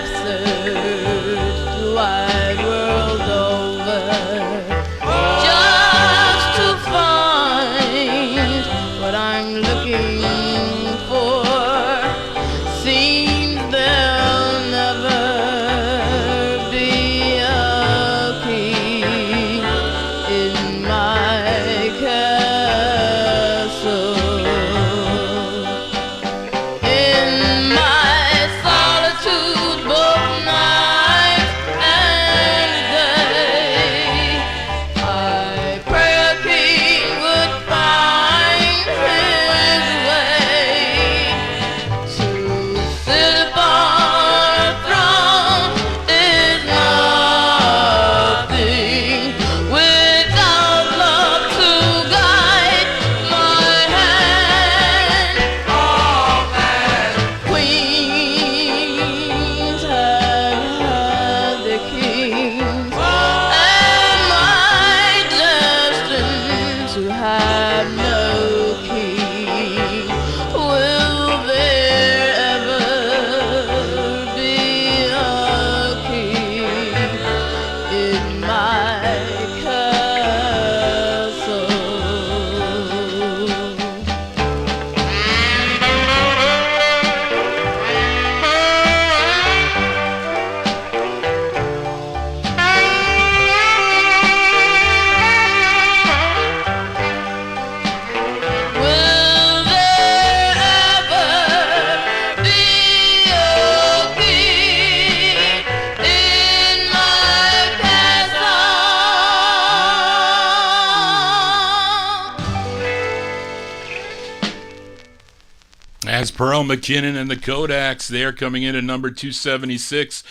Pearl McKinnon and the Kodaks, they're coming in at number 276.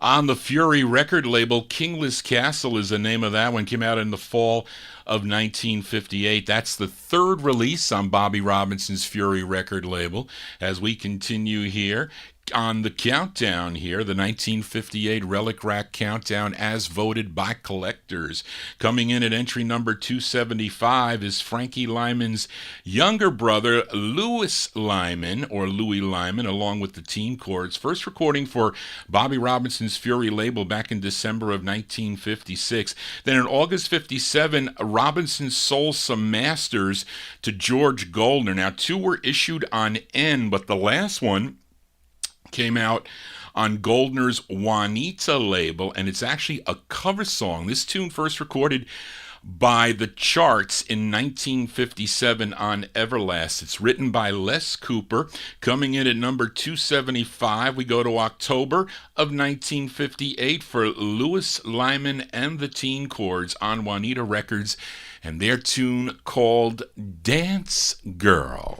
On the Fury record label, Kingless Castle is the name of that one. Came out in the fall of 1958. That's the third release on Bobby Robinson's Fury record label. As we continue here on the countdown here, the 1958 Relic Rack Countdown as voted by collectors. Coming in at entry number 275 is Frankie Lyman's younger brother, Louis Lyman, or Louis Lyman, along with the Teen Chords. First recording for Bobby Robinson's Fury label back in December of 1956. Then in August 57, Robinson sold some masters to George Goldner. Now, two were issued on N, but the last one came out on Goldner's Juanita label, and it's actually a cover song. This tune first recorded by the Charts in 1957 on Everlast. It's written by Les Cooper. Coming in at number 275, we go to October of 1958 for Louis Lyman and the Teen Chords on Juanita Records, and their tune called Dance Girl.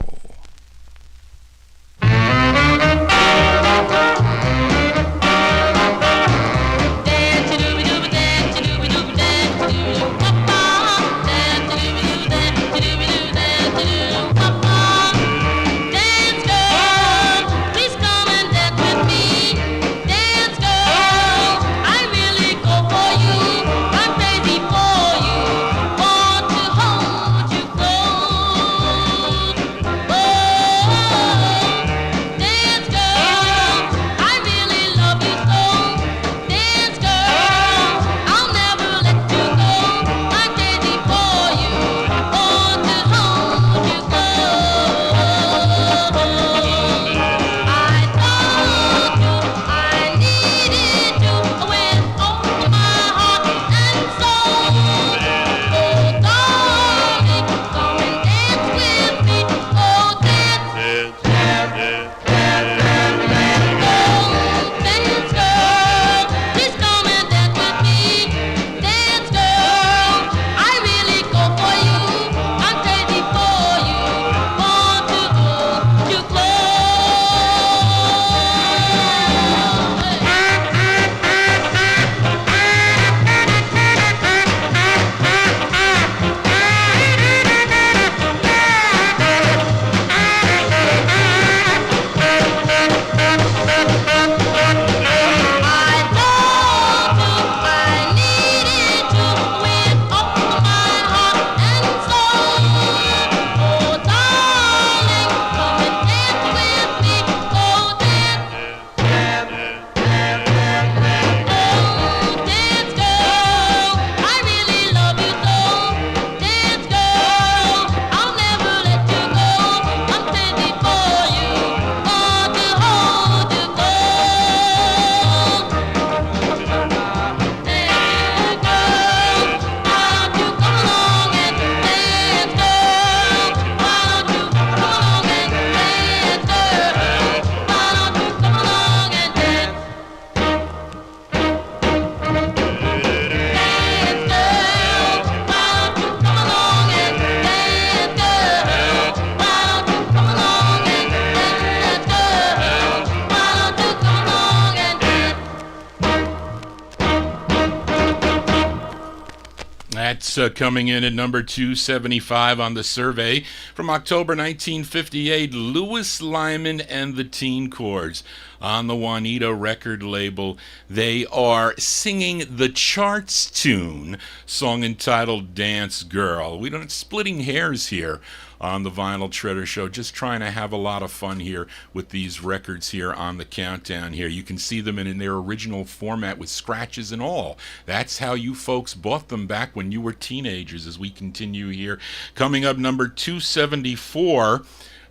Coming in at number 275 on the survey from October 1958, Louis Lyman and the Teen Chords on the Juanita record label. They are singing the Charts tune, song entitled Dance Girl. We're not splitting hairs here on the Vinyl Treasure Show, just trying to have a lot of fun here with these records here on the countdown here. You can see them in their original format with scratches and all. That's how you folks bought them back when you were teenagers. As we continue here, coming up number 274,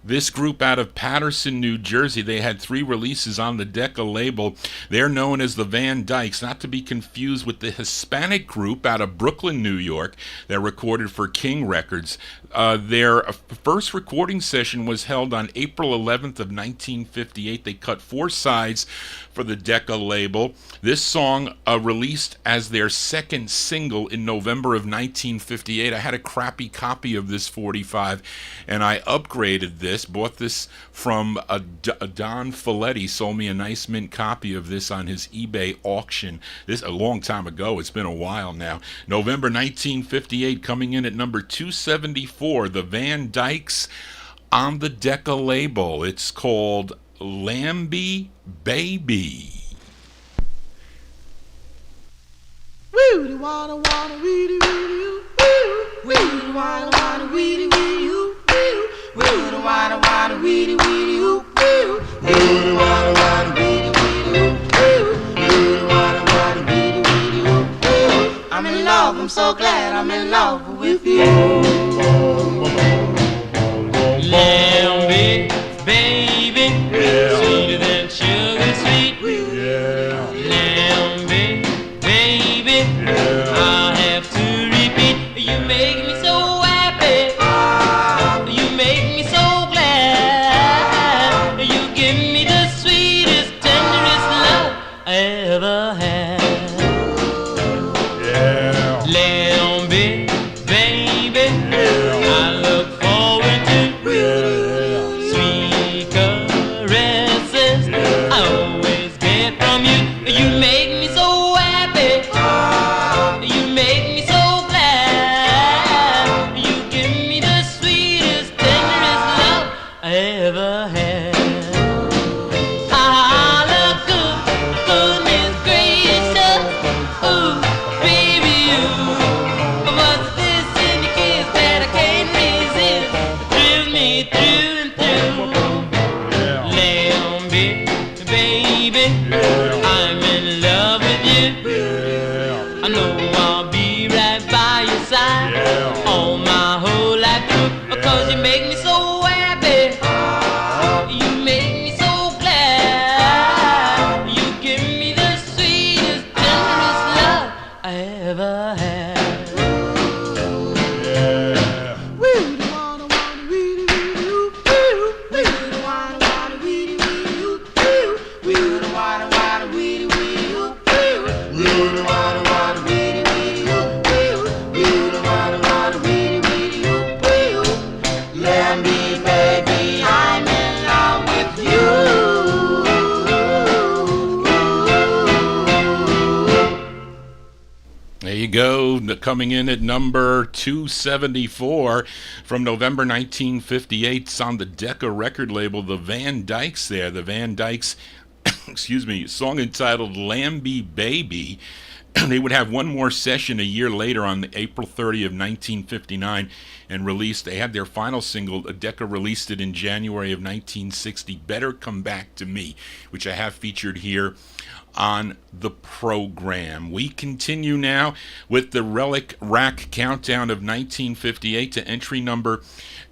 this group out of Paterson, New Jersey, they had 3 releases on the Decca label. They're known as the Van Dykes, not to be confused with the Hispanic group out of Brooklyn, New York, that recorded for King Records. Their first recording session was held on April 11th of 1958. They cut 4 sides for the Decca label. This song released as their second single in November of 1958. I had a crappy copy of this 45, and I upgraded this. this. Bought this from Don Folletti. Sold me a nice mint copy of this on his eBay auction. This a long time ago. It's been a while now. November 1958, coming in at number 274, the Van Dykes on the Decca label. It's called Lambie Baby. Weedy wanna weedy weedy woo. Weedy wanna weedy weedy woo. Weedy wanna weedy weedy woo. Weedy wanna weedy weedy woo. Weedy wanna weedy weedy woo. I'm in love. I'm so glad I'm in love with you. Lambie, baby, sweeter than sugar sweet. Lambie, baby, I'll have to repeat. You make me so happy. You make me so glad. You give me the sweetest, tenderest love I ever had. Lambie, baby, I look forward to sweet caresses I always get from you. You make me so happy. You make me so glad. You give me the sweetest, tenderest love I ever had. Ah, look good, goodness gracious. Ooh, baby, you. What's this in your kiss that I can't resist? Thrills me through and through. Lambie, baby, I'm in love with you. I know I'll be right by your side all my whole life through, because you make me so happy. You make me so glad. You give me the sweetest, tenderest love I ever had. Weedy wanna weedy weedy woo. Weedy wanna weedy weedy woo. Weedy wanna weedy weedy woo. Weedy wanna weedy weedy woo. Weedy wanna weedy weedy woo. Lambie, baby, I'm in love with you. There you go, coming in at number 274 from November 1958. It's on the Decca record label, the Van Dykes there. The Van Dykes, excuse me, song entitled Lambie Baby. They would have one more session a year later on April 30 of 1959 and released, they had their final single, Decca released it in January of 1960, Better Come Back to Me, which I have featured here on the program. We continue now with the Relic Rack Countdown of 1958 to entry number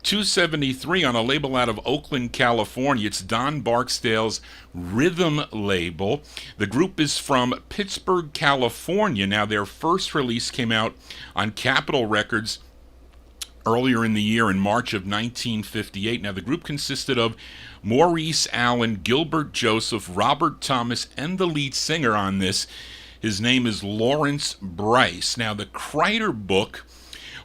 273 on a label out of Oakland, California. It's Don Barksdale's Rhythm label. The group is from Pittsburgh, California. Now, their first release came out on Capitol Records earlier in the year in March of 1958. Now, the group consisted of Maurice Allen, Gilbert Joseph, Robert Thomas, and the lead singer on this. His name is Lawrence Bryce. Now, the Kreider book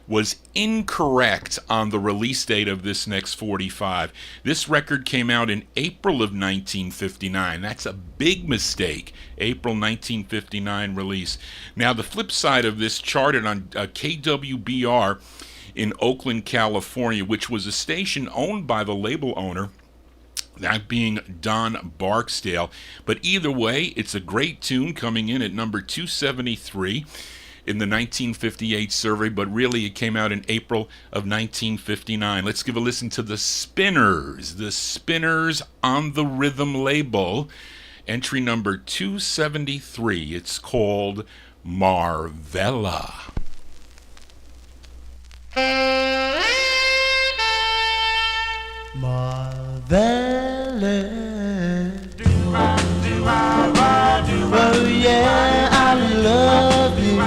was incorrect on the release date of this next 45. This record came out in April of 1959. That's a big mistake. April 1959 release. Now, the flip side of this charted on KWBR in Oakland, California, which was a station owned by the label owner, that being Don Barksdale. But either way, it's a great tune, coming in at number 273 in the 1958 survey, but really it came out in April of 1959. Let's give a listen to the Spinners on the Rhythm label, entry number 273. It's called Marvella. Marvella. Oh yeah, I love you.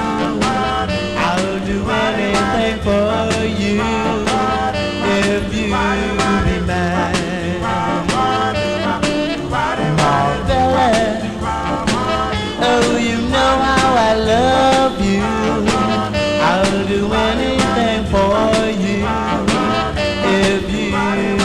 I'll do anything for you if you be mine. Marvella. Oh, you know how I love you. I'll do anything for you if you be mine.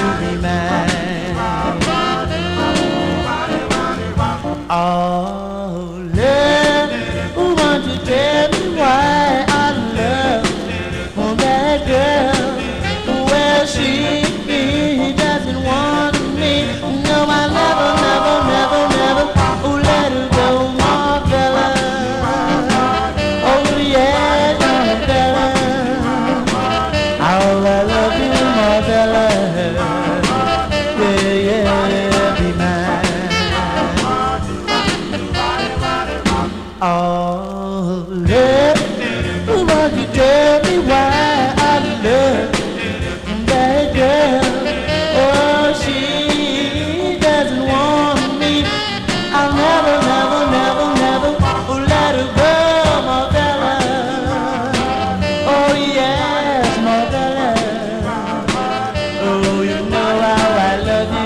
call love. Won't you tell me why I love that girl? Oh, she doesn't want me. I'll never, never, never, never let her go, my fella. Oh yes, my fella. Oh, you know how I love you.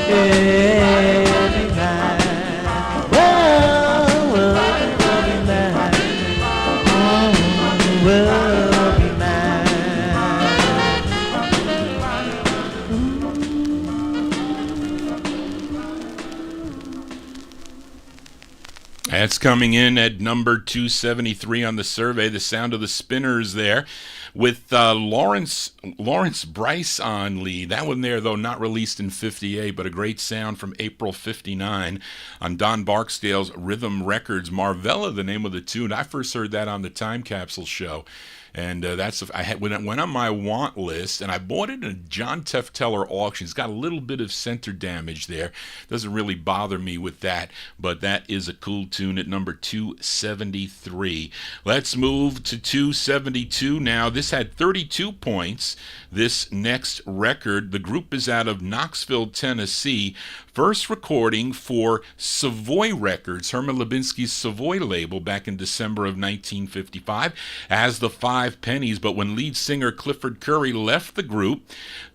Every night. Well, we'll be mine. We'll be That's coming in at number 273 on the survey. The Sound of the Spinners there, with Lawrence Bryce on lead. That one there, though, not released in 58, but a great sound from April 59 on Don Barksdale's Rhythm Records. Marvella, the name of the tune. I first heard that on the Time Capsule show. And when it went on my want list, and I bought it in a John Tefteller auction. It's got a little bit of center damage there. Doesn't really bother me with that, but that is a cool tune at number 273. Let's move to 272 now. This had 32 points. This next record, the group is out of Knoxville, Tennessee. First recording for Savoy Records, Herman Lubinsky's Savoy label, back in December of 1955 as the Five Pennies. But when lead singer Clifford Curry left the group,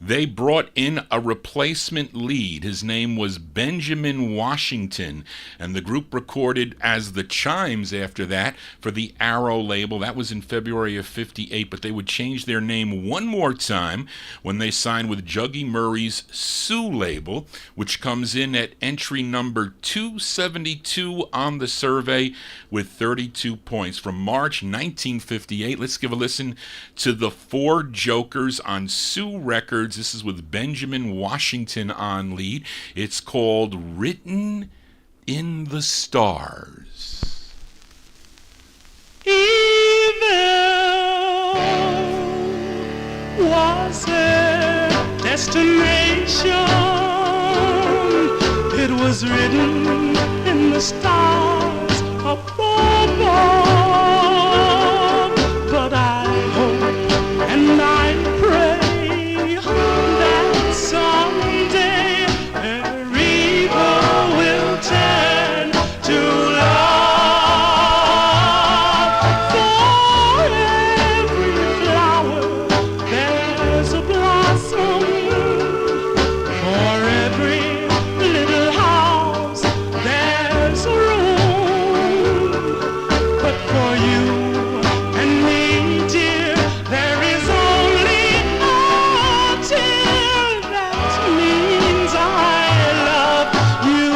they brought in a replacement lead. His name was Benjamin Washington, and the group recorded as the Chimes after that for the Arrow label. That was in February of 58, but they would change their name one more time when they signed with Juggy Murray's Sue label, which comes in at entry number 272 on the survey with 32 points. From March 1958, let's give a listen to the Four Jokers on Sue Records. This is with Benjamin Washington on lead. It's called Written in the Stars. Evil was her destination. It was written in the stars above. But I hope and I pray that someday her evil will turn to love. For every flower there's a blossom. For every little house there's a room. But for you and me, dear, there is only a tear. That means I love you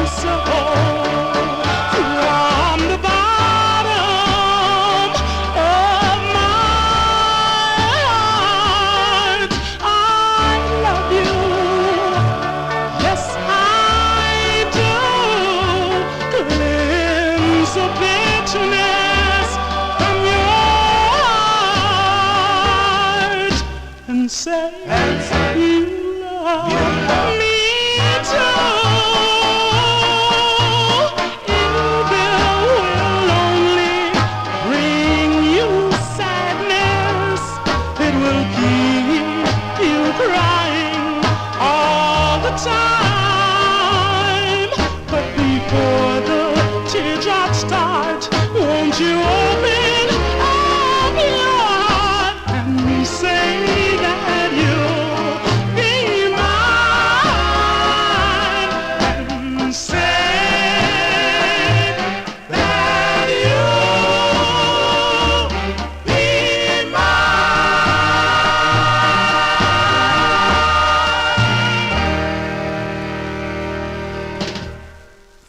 so. From the bottom of my heart, I love you. Yes, I do. Glimpse of bitterness from your heart, and say you love me too. Evil will only bring you sadness. It will keep you crying all the time. But before the teardrops start, won't you open up your heart and say that you'll be mine, and say that you'll be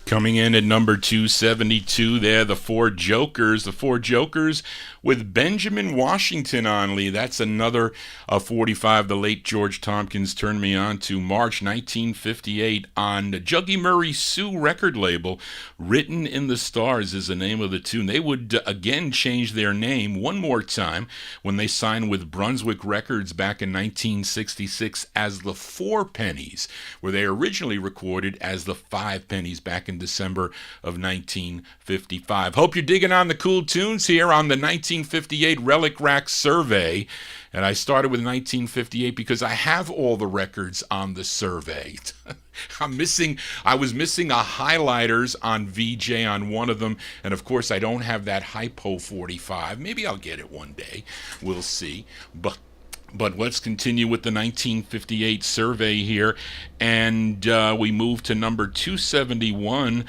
Coming in at number 272 there, the Four Jokers. The Four Jokers with Benjamin Washington on lead. That's another 45 the late George Tompkins turned me on to. March 1958 on the Juggy Murray Sue record label. Written in the Stars is the name of the tune. They would again change their name one more time when they signed with Brunswick Records back in 1966 as the Four Pennies, where they originally recorded as the Five Pennies back in December December of 1955. Hope you're digging on the cool tunes here on the 1958 Relic Rack Survey. And I started with 1958 because I have all the records on the survey. I was missing a highlighters on VJ on one of them, and of course I don't have that Hypo 45. Maybe I'll get it one day. We'll see. But let's continue with the 1958 survey here, and we move to number 271.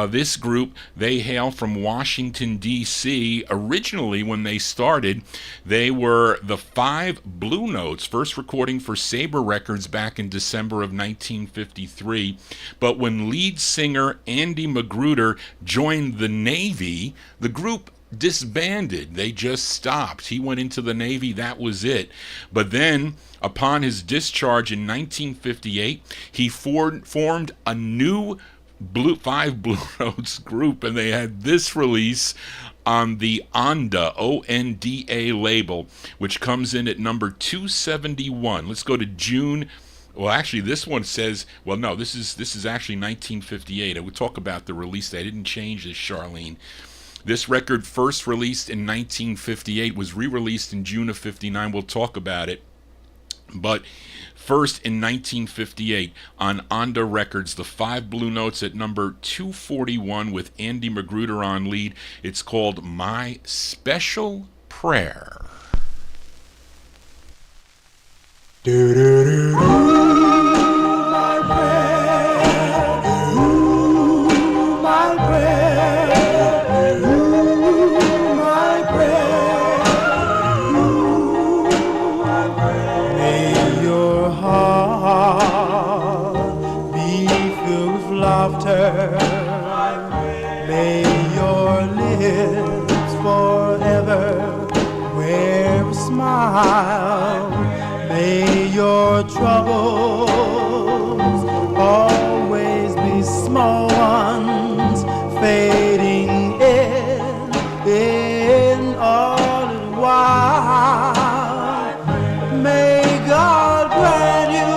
This group, they hail from Washington, D.C. Originally, when they started, they were the Five Blue Notes, first recording for Sabre Records back in December of 1953. But when lead singer Andy Magruder joined the Navy, the group disbanded. They just stopped. He went into the Navy. That was it. But then, upon his discharge in 1958, he formed a new Five Blue Notes group, and they had this release on the Onda, O-N-D-A label, which comes in at number 271. Let's go to June. Well, actually, this one says, well, no, this is actually 1958. I would talk about the release. They didn't change this, Charlene. This record, first released in 1958, was re-released in June of 59. We'll talk about it. But first in 1958 on Onda Records, the Five Blue Notes at number 241 with Andy Magruder on lead. It's called My Special Prayer. May your lips forever wear a smile. May your troubles always be small ones, fading in all the while. May God grant you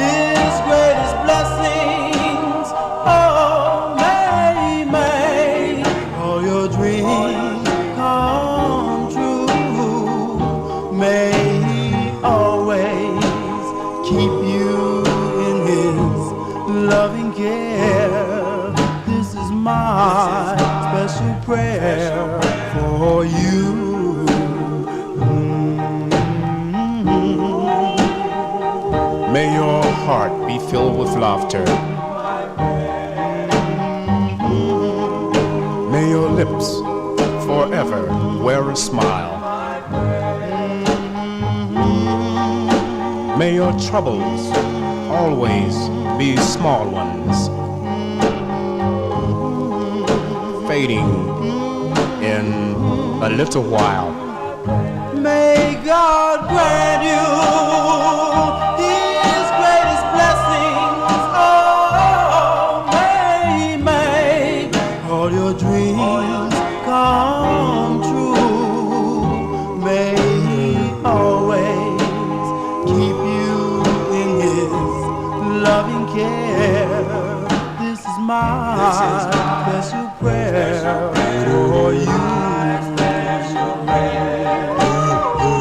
His greatest blessings. Oh, may all your dreams come true. May He always keep you in His loving care. This is my special prayer for you. May your heart be filled with laughter. May your lips forever wear a smile. May your troubles always be small ones, fading in a little while. May God grant you His greatest blessings. Oh, may all your dreams come true. May He always keep you in His loving care. This is my special prayer for you. My special prayer,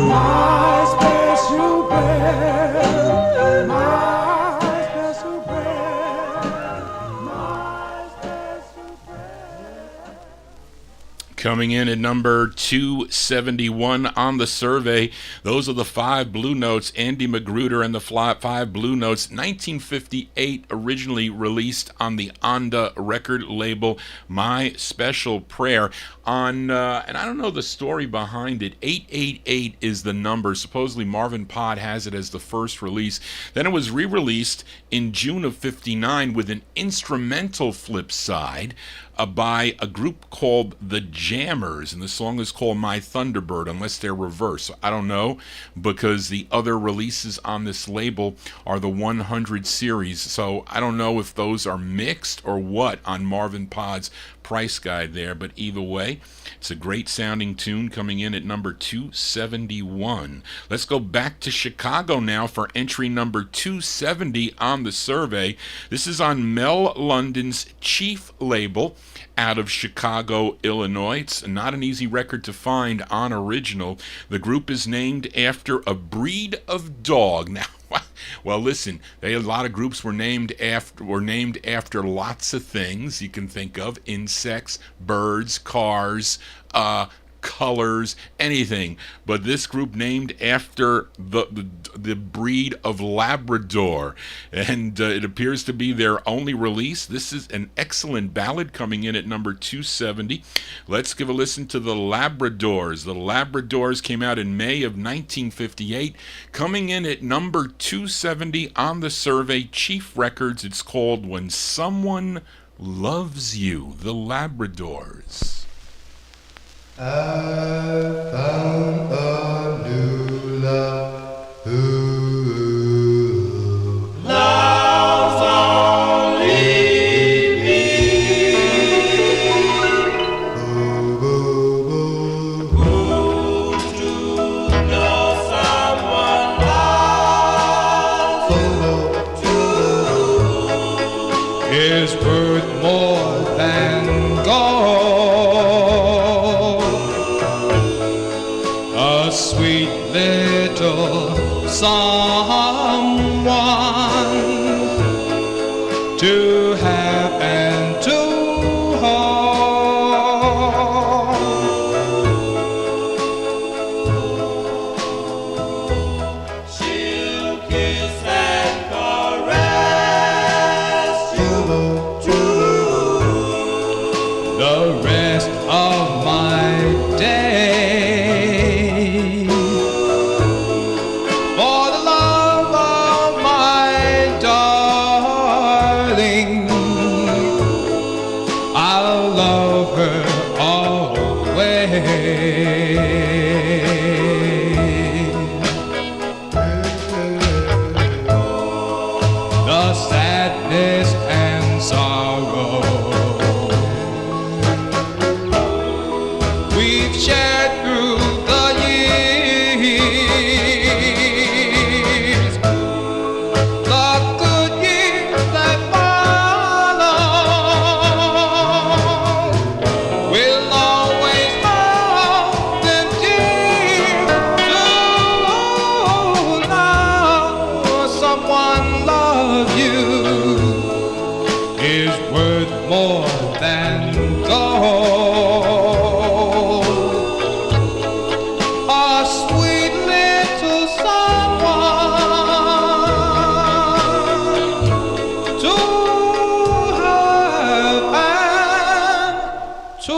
my special prayer, my special prayer. Coming in at number 271 on the survey, those are the Five Blue Notes, Andy Magruder and the Five Blue Notes, 1958, originally released on the Onda record label, My Special Prayer. And I don't know the story behind it. 888 is the number. Supposedly Marvin Pod has it as the first release. Then it was re-released in June of 59 with an instrumental flip side by a group called the Jammers, and the song is called My Thunderbird, unless they're reversed. I don't know, because the other releases on this label are the 100 series, so I don't know if those are mixed or what on Marvin Pod's price guide there, but either way, it's a great sounding tune coming in at number 271. Let's go back to Chicago now for entry number 270 on the survey. This is on Mel London's Chief label out of Chicago, Illinois. It's not an easy record to find on original. The group is named after a breed of dog. Now, well, listen, a lot of groups were named after lots of things you can think of: insects, birds, cars, colors, anything. But this group named after the breed of Labrador, and it appears to be their only release. This is an excellent ballad coming in at number 270. Let's give a listen to the Labradors. The Labradors came out in May of 1958, coming in at number 270 on the survey Chief Records. It's called When Someone Loves You. The Labradors. I found a new love who loves only me. Who's to know someone loves too is worth more than gold. Sweet little someone to have and to hold. She'll kiss and caress you too the rest of my day. The sadness and sorrow we've shared through the years, the good years that follow will always hold them dear. To know someone loves you is worth more than gold. A sweet little someone to have and to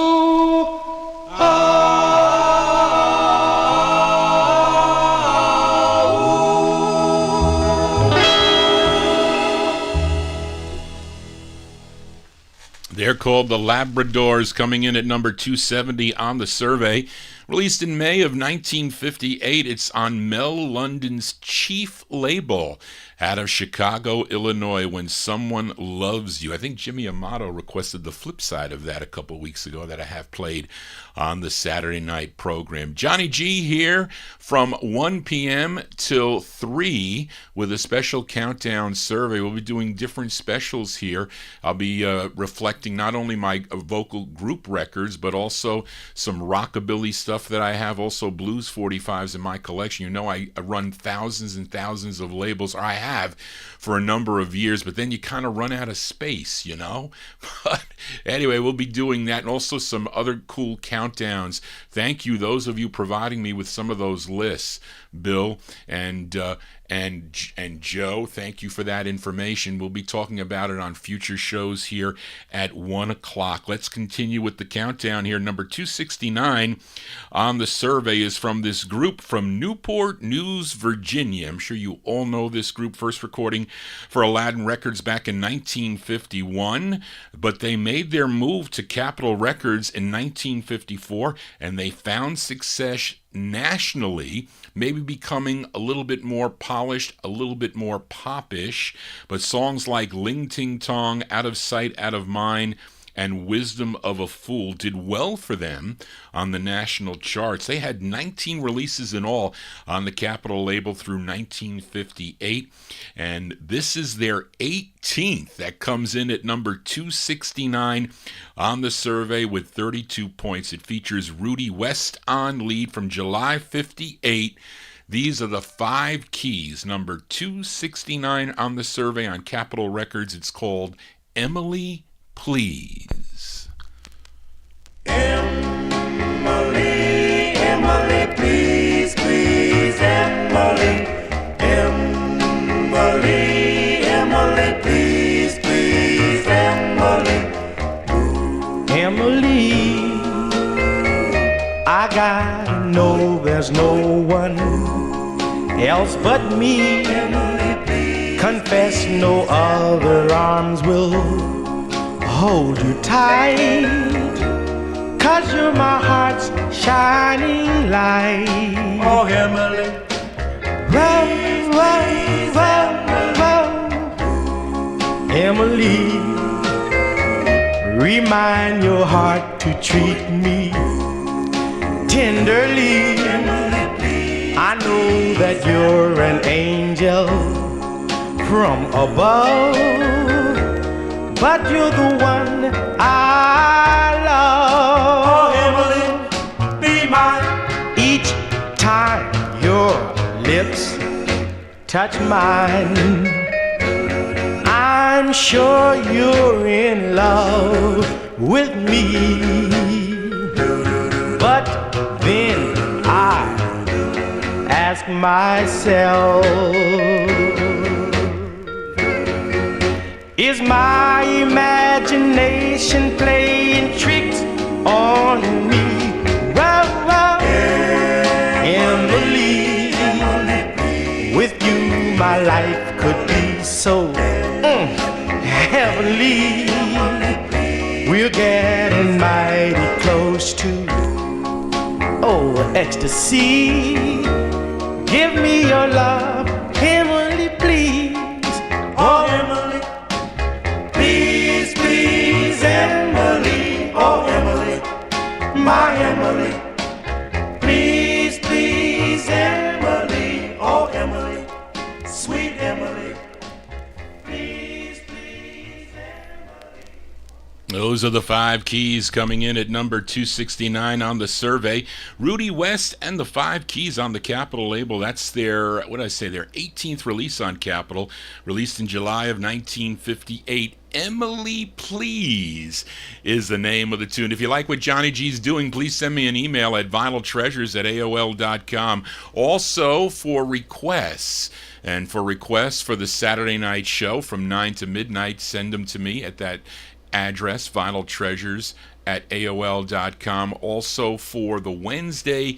They're called the Labradors, coming in at number 270 on the survey. Released in May of 1958, it's on Mel London's Chief label out of Chicago, Illinois, When Someone Loves You. I think Jimmy Amato requested the flip side of that a couple weeks ago that I have played on the Saturday night program. Johnny G here from 1 p.m. till 3 with a special countdown survey. We'll be doing different specials here. I'll be reflecting not only my vocal group records, but also some rockabilly stuff that I have, also blues 45s in my collection. You know, I run thousands and thousands of labels, or I have for a number of years, but then you kind of run out of space, you know? But anyway, we'll be doing that, and also some other cool countdowns. Thank you, those of you providing me with some of those lists, Bill and Joe. Thank you for that information. We'll be talking about it on future shows here at 1 o'clock. Let's continue with the countdown here. Number 269 on the survey is from this group from Newport News, Virginia. I'm sure you all know this group, first recording for Aladdin Records back in 1951, but they made their move to Capitol Records in 1954, and they found success nationally, maybe becoming a little bit more polished, a little bit more popish, but songs like Ling Ting Tong, Out of Sight, Out of Mind, and Wisdom of a Fool did well for them on the national charts. They had 19 releases in all on the Capitol label through 1958, and this is their 18th that comes in at number 269 on the survey with 32 points. It features Rudy West on lead from July 58. These are the 5 keys, number 269 on the survey on Capitol Records. It's called Emily Please. Emily, Emily, please, please, Emily. Emily, Emily, please, please, Emily. Emily, I gotta know there's no one else but me. Confess no other arms will hold you tight, 'cause you're my heart's shining light. Oh, Emily, Whoa, whoa, whoa, whoa. Emily, remind your heart to treat me tenderly. I know that you're an angel from above, but you're the one I love. oh, Emily, be mine. Each time your lips touch mine, I'm sure you're in love with me. But then I ask myself, is my imagination playing tricks on me? Whoa, whoa. Emily, with you my life could be so heavenly. We're getting mighty close to, oh, ecstasy. Give me your love, Emily, please. Oh, Emily, please, please, Emily. Oh, Emily, my Emily. Please, please, Emily. Oh, Emily, sweet Emily. Please, please, Emily. Those are the 5 keys coming in at number 269 on the survey. Rudy West and the 5 keys on the Capitol label. That's their, what did I say, their 18th release on Capitol, released in July of 1958. Emily Please is the name of the tune. If you like what Johnny G's doing, please send me an email at vinyltreasures@aol.com. Also, for requests, and for requests for the Saturday night show from 9 to midnight, send them to me at that address, vinyltreasures@aol.com. Also for the Wednesday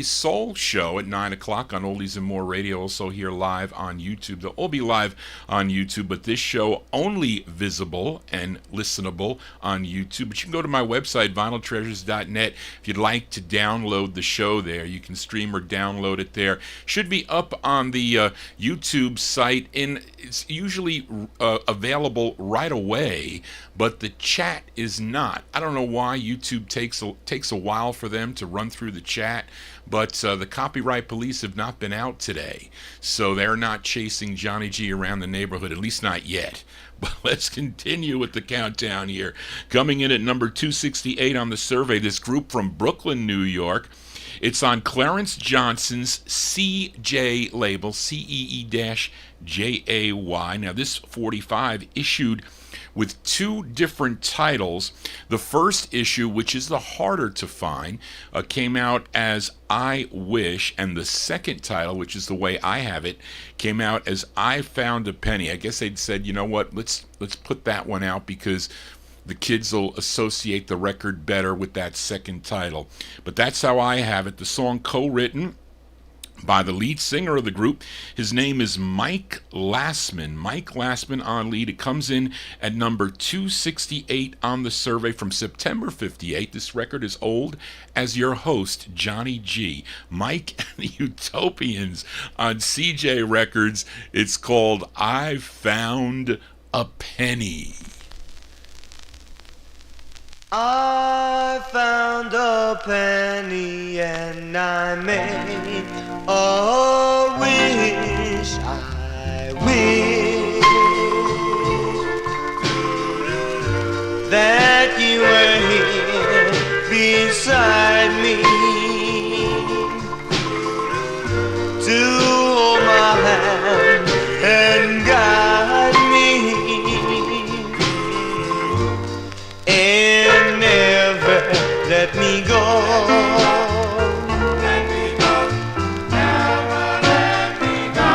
Soul Show at 9 o'clock on Oldies and More Radio, also here live on YouTube. They'll all be live on YouTube, but this show only visible and listenable on YouTube. But you can go to my website, vinyltreasures.net. If you'd like to download the show there, you can stream or download it there. Should be up on the YouTube site. It's usually available right away, but the chat is not. I don't know why YouTube takes a while for them to run through the chat, but the copyright police have not been out today, so they're not chasing Johnny G around the neighborhood, at least not yet. But let's continue with the countdown here. Coming in at number 268 on the survey, this group from Brooklyn, New York. It's on Clarence Johnson's CJ label, CEE-JAY. Now, this 45 issued with 2 different titles. The first issue, which is the harder to find, came out as I Wish, and the second title, which is the way I have it, came out as I Found a Penny. I guess they'd said, you know what, let's put that one out because the kids will associate the record better with that second title. But that's how I have it. The song co-written by the lead singer of the group. His name is Mike Lassman. Mike Lassman on lead. It comes in at number 268 on the survey from September 58. This record is old as your host, Johnny G. Mike and the Utopians on CJ Records. It's called I Found a Penny. I found a penny and I made a wish. I wish that you were here beside me to hold my hand and guide me and never let me go. Let me go, never let me go.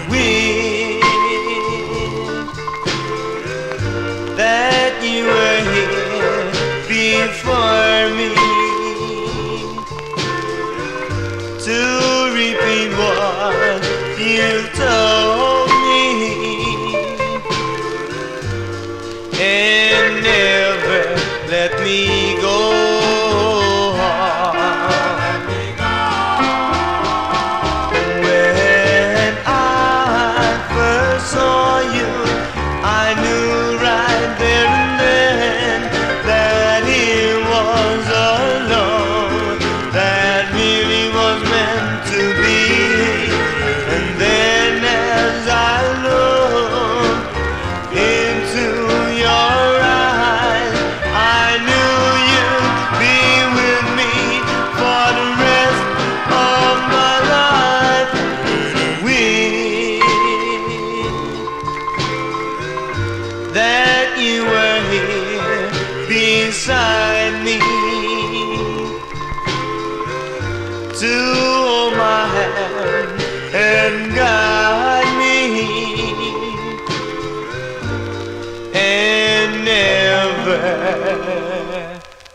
Wish that you were here before me to repeat what you told me and never let me go. When I first saw you, I knew right there and then that it was a love that really was meant to be. And then as I looked into your eyes, I knew you'd be with me for the rest of my life. Wish that you were here beside me to hold my hand and guide me and never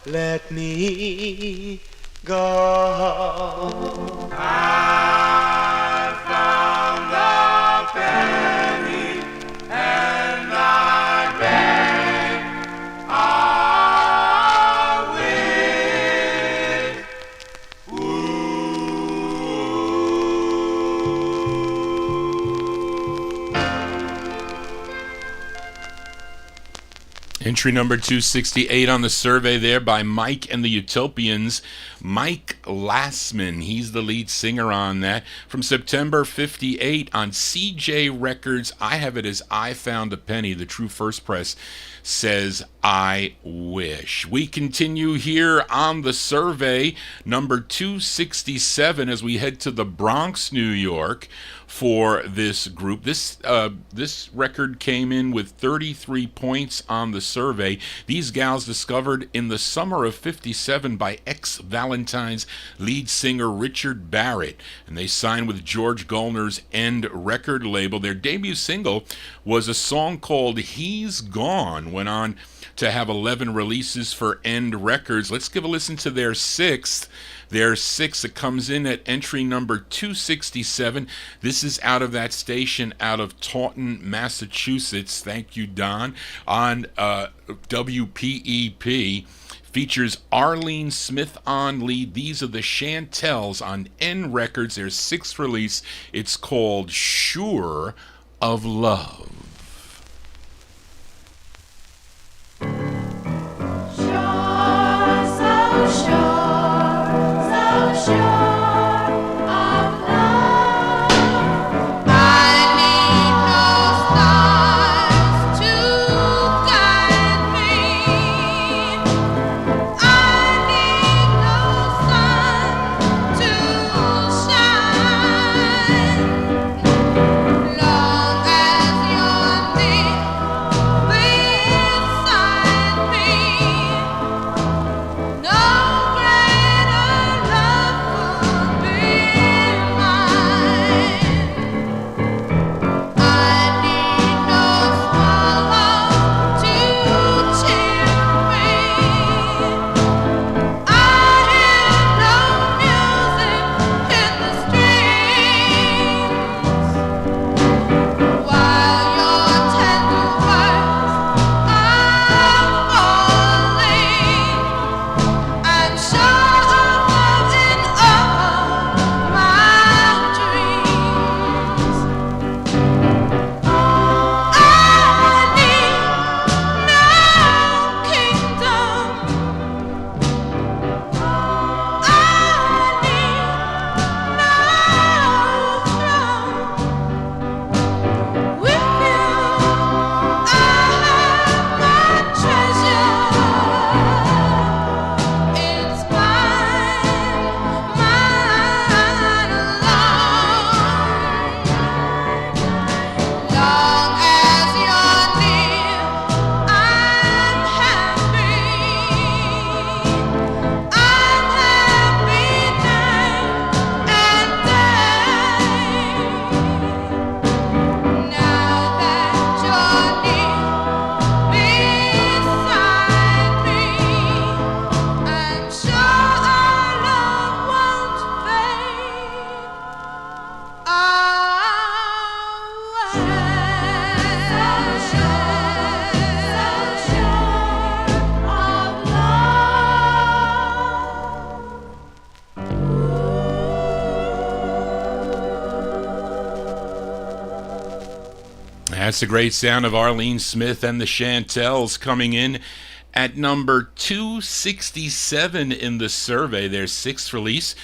let me go. I found a penny and I made a wish. Entry number 268 on the survey there by Mike and the Utopians. Mike Lassman, he's the lead singer on that. From September 58 on CJ Records, I have it as I Found a Penny. The true first press says I Wish. We continue here on the survey, number 267, as we head to the Bronx, New York, for this group. This record came in with 33 points on the survey. These gals discovered in the summer of 57 by ex-Valentine's lead singer Richard Barrett, and they signed with George Gulner's End record label. Their debut single was a song called He's Gone, went on to have 11 releases for End Records. Let's give a listen to their sixth. Their sixth, it comes in at entry number 267. This is out of that station out of Taunton, Massachusetts. Thank you, Don. On WPEP. Features Arlene Smith on lead. These are the Chantels on N Records. Their sixth release. It's called Sure of Love. Long as you're That's the great sound of Arlene Smith and the Chantels coming in at number 267 in the survey, their sixth release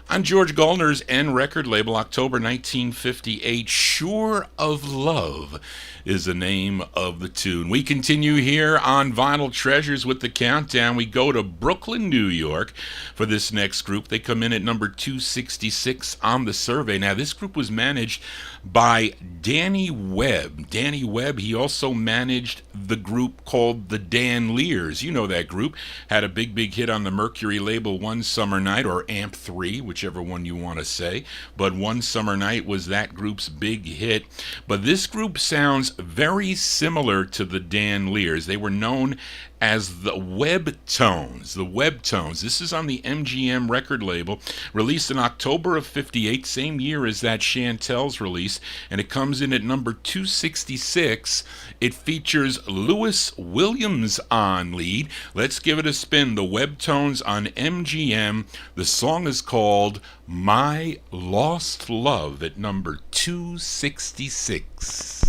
on George Goldner's N record label, October 1958. Sure of Love is the name of the tune. We continue here on Vinyl Treasures with the countdown. We go to Brooklyn, New York for this next group. They come in at number 266 on the survey. Now, this group was managed by Danny Webb. Danny Webb, he also managed the group called the Dan Lears. You know that group. Had a big hit on the Mercury label One Summer Night, or Amp 3, whichever one you want to say. But One Summer Night was that group's big hit. But this group sounds very similar to the Dan Lears. They were known as the Webtones. The Webtones. This is on the MGM record label, released in October of 58, same year as that Chantels release, and it comes in at number 266. It features Lewis Williams on lead. Let's give it a spin. The Webtones on MGM. The song is called My Lost Love at number 266.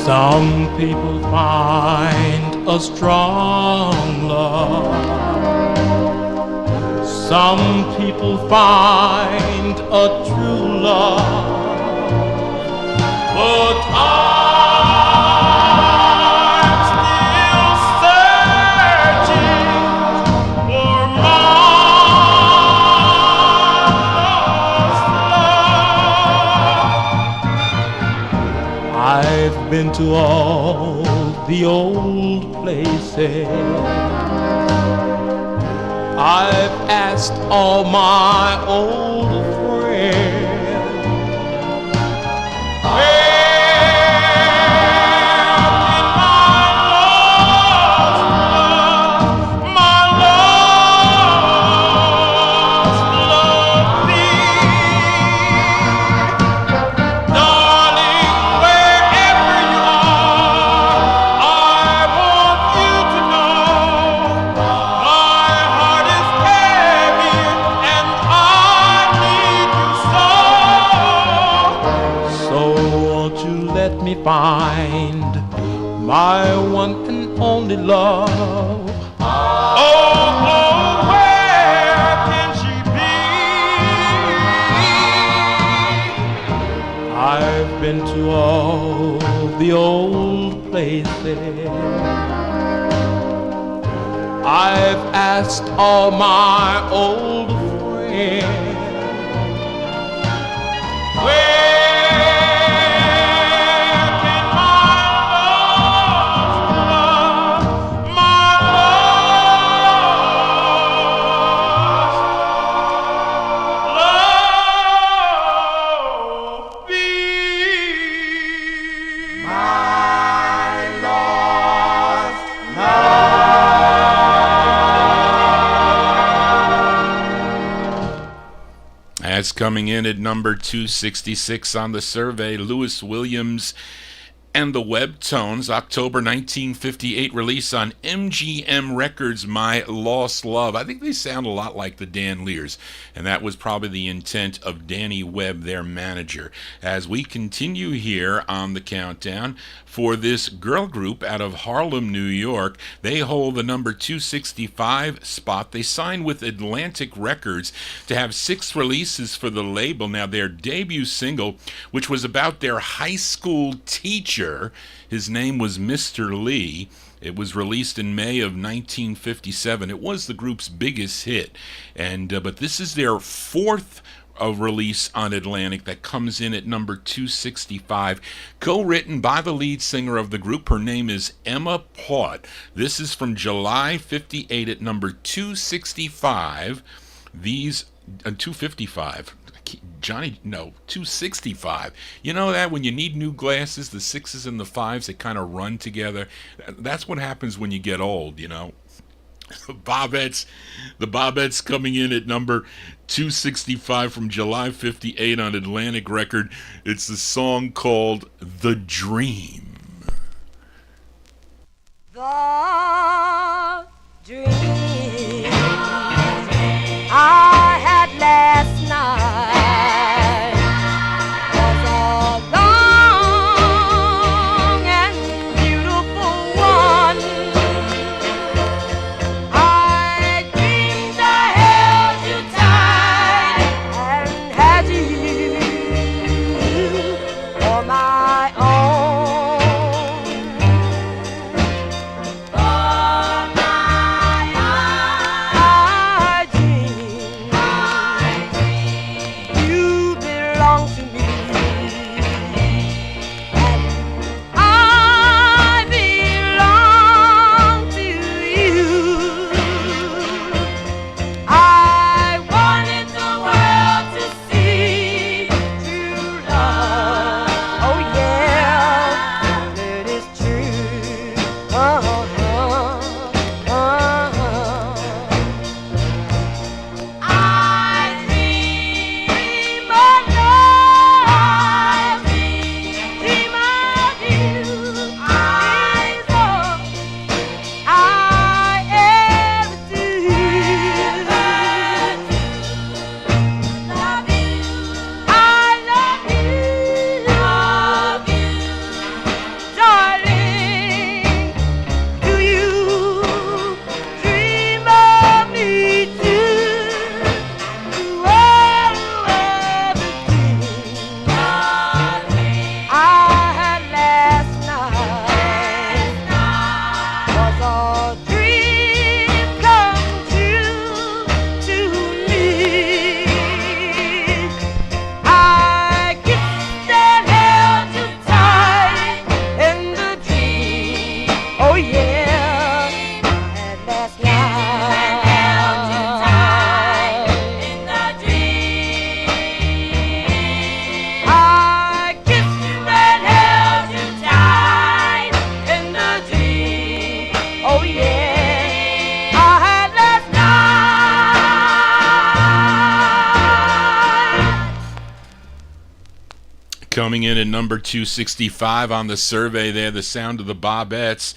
Some people find a strong love. Some people find a true love. But I'm still searching for my lost love. I've been to all the old places. I've asked all my old friends. Find my one and only love. Oh, where can she be? I've been to all the old places. I've asked all my old friends. That's coming in at number 266 on the survey. Lewis Williams and the Webtones, October 1958 release on MGM Records, My Lost Love. I think they sound a lot like the Dan Lears, and that was probably the intent of Danny Webb, their manager. As we continue here on the countdown, for this girl group out of Harlem, New York, they hold the number 265 spot. They signed with Atlantic Records to have 6 releases for the label. Now, their debut single, which was about their high school teacher, his name was Mr. Lee. It was released in May of 1957. It was the group's biggest hit, but this is their fourth release on Atlantic that comes in at number 265, co-written by the lead singer of the group. Her name is Emma Pott. This is from July 58 at number 265. These 255. 265. You know that when you need new glasses, the 6s and the 5s, they kind of run together. That's what happens when you get old, you know. Bobbettes. The Bobbettes coming in at number 265 from July 58 on Atlantic Record. It's the song called The Dream. The dream I had last night was a long and beautiful one. I dreamed I held you tight and had you for my own. Coming in at number 265 on the survey there, the sound of the Bobbettes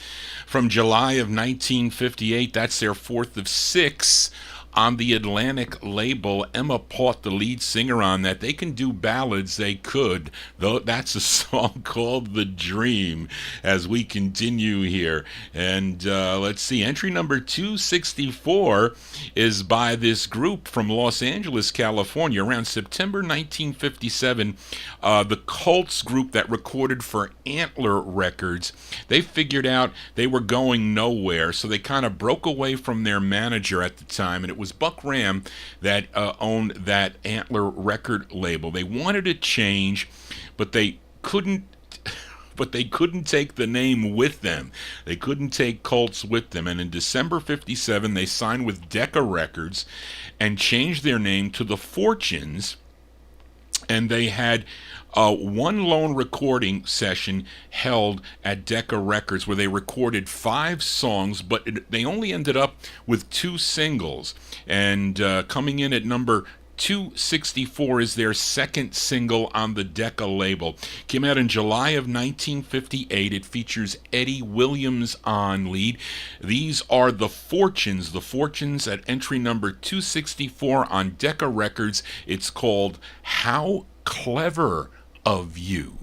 from July of 1958. That's their fourth of six on the Atlantic label. Emma Port, the lead singer on that. They can do ballads, they could. Though that's a song called The Dream as we continue here. And let's see, entry number 264 is by this group from Los Angeles, California. Around September 1957, the Cults group that recorded for Antler Records, they figured out they were going nowhere, so they kind of broke away from their manager at the time, and it was Buck Ram that owned that Antler record label. They wanted to change, but they couldn't take the name with them. They couldn't take Cults with them. And in December 57, they signed with Decca Records and changed their name to the Fortunes. And they had one lone recording session held at Decca Records where they recorded 5 songs, but they only ended up with 2 singles. And coming in at number 264 is their second single on the Decca label. Came out in July of 1958. It features Eddie Williams on lead. These are the Fortunes. The Fortunes at entry number 264 on Decca Records. It's called How Clever of You.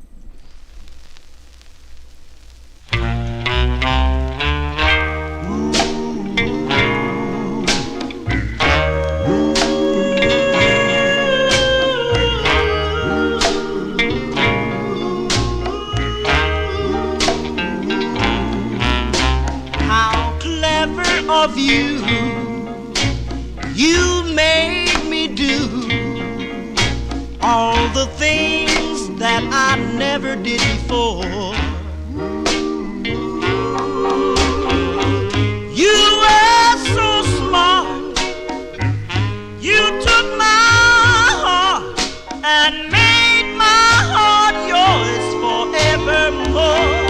How clever of you, you made me do all the things that I never did before. You were so smart, you took my heart and made my heart yours forevermore.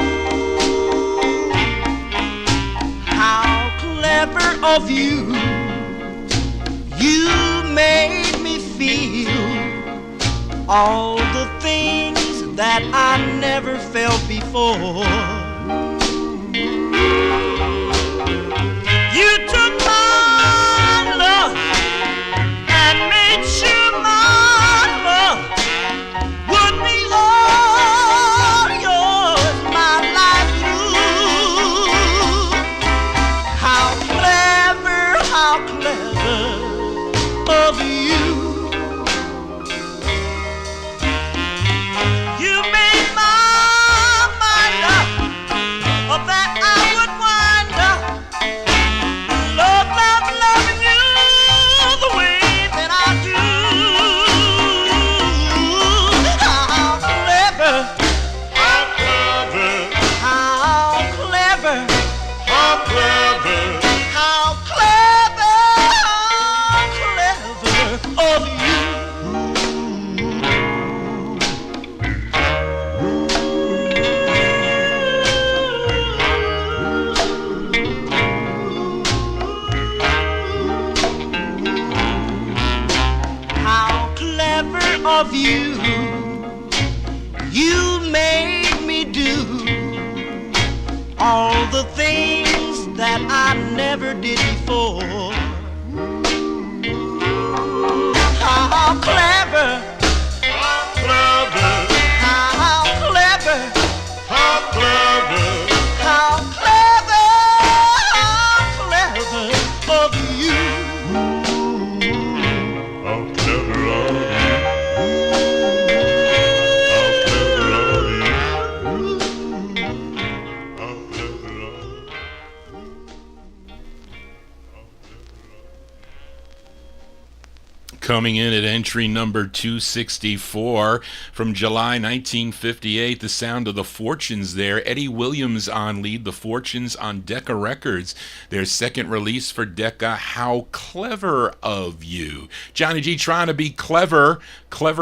How clever of you. You made me feel all the things that I never felt before. You took my love and made sure my love would be all yours my life through. How clever of you. You made my mind up of that I would wind up loving you the way that I do. How clever, how clever, how clever, how clever, how clever, how clever of you. Of you, you made me do all the things that I never did before. How clever, how clever, how clever, how clever, how clever, how clever of you. How clever of you. Coming in at entry number 264 from July 1958, the sound of the Fortunes there. Eddie Williams on lead, the Fortunes on Decca Records. Their second release for Decca, How Clever of You. Johnny G trying to be clever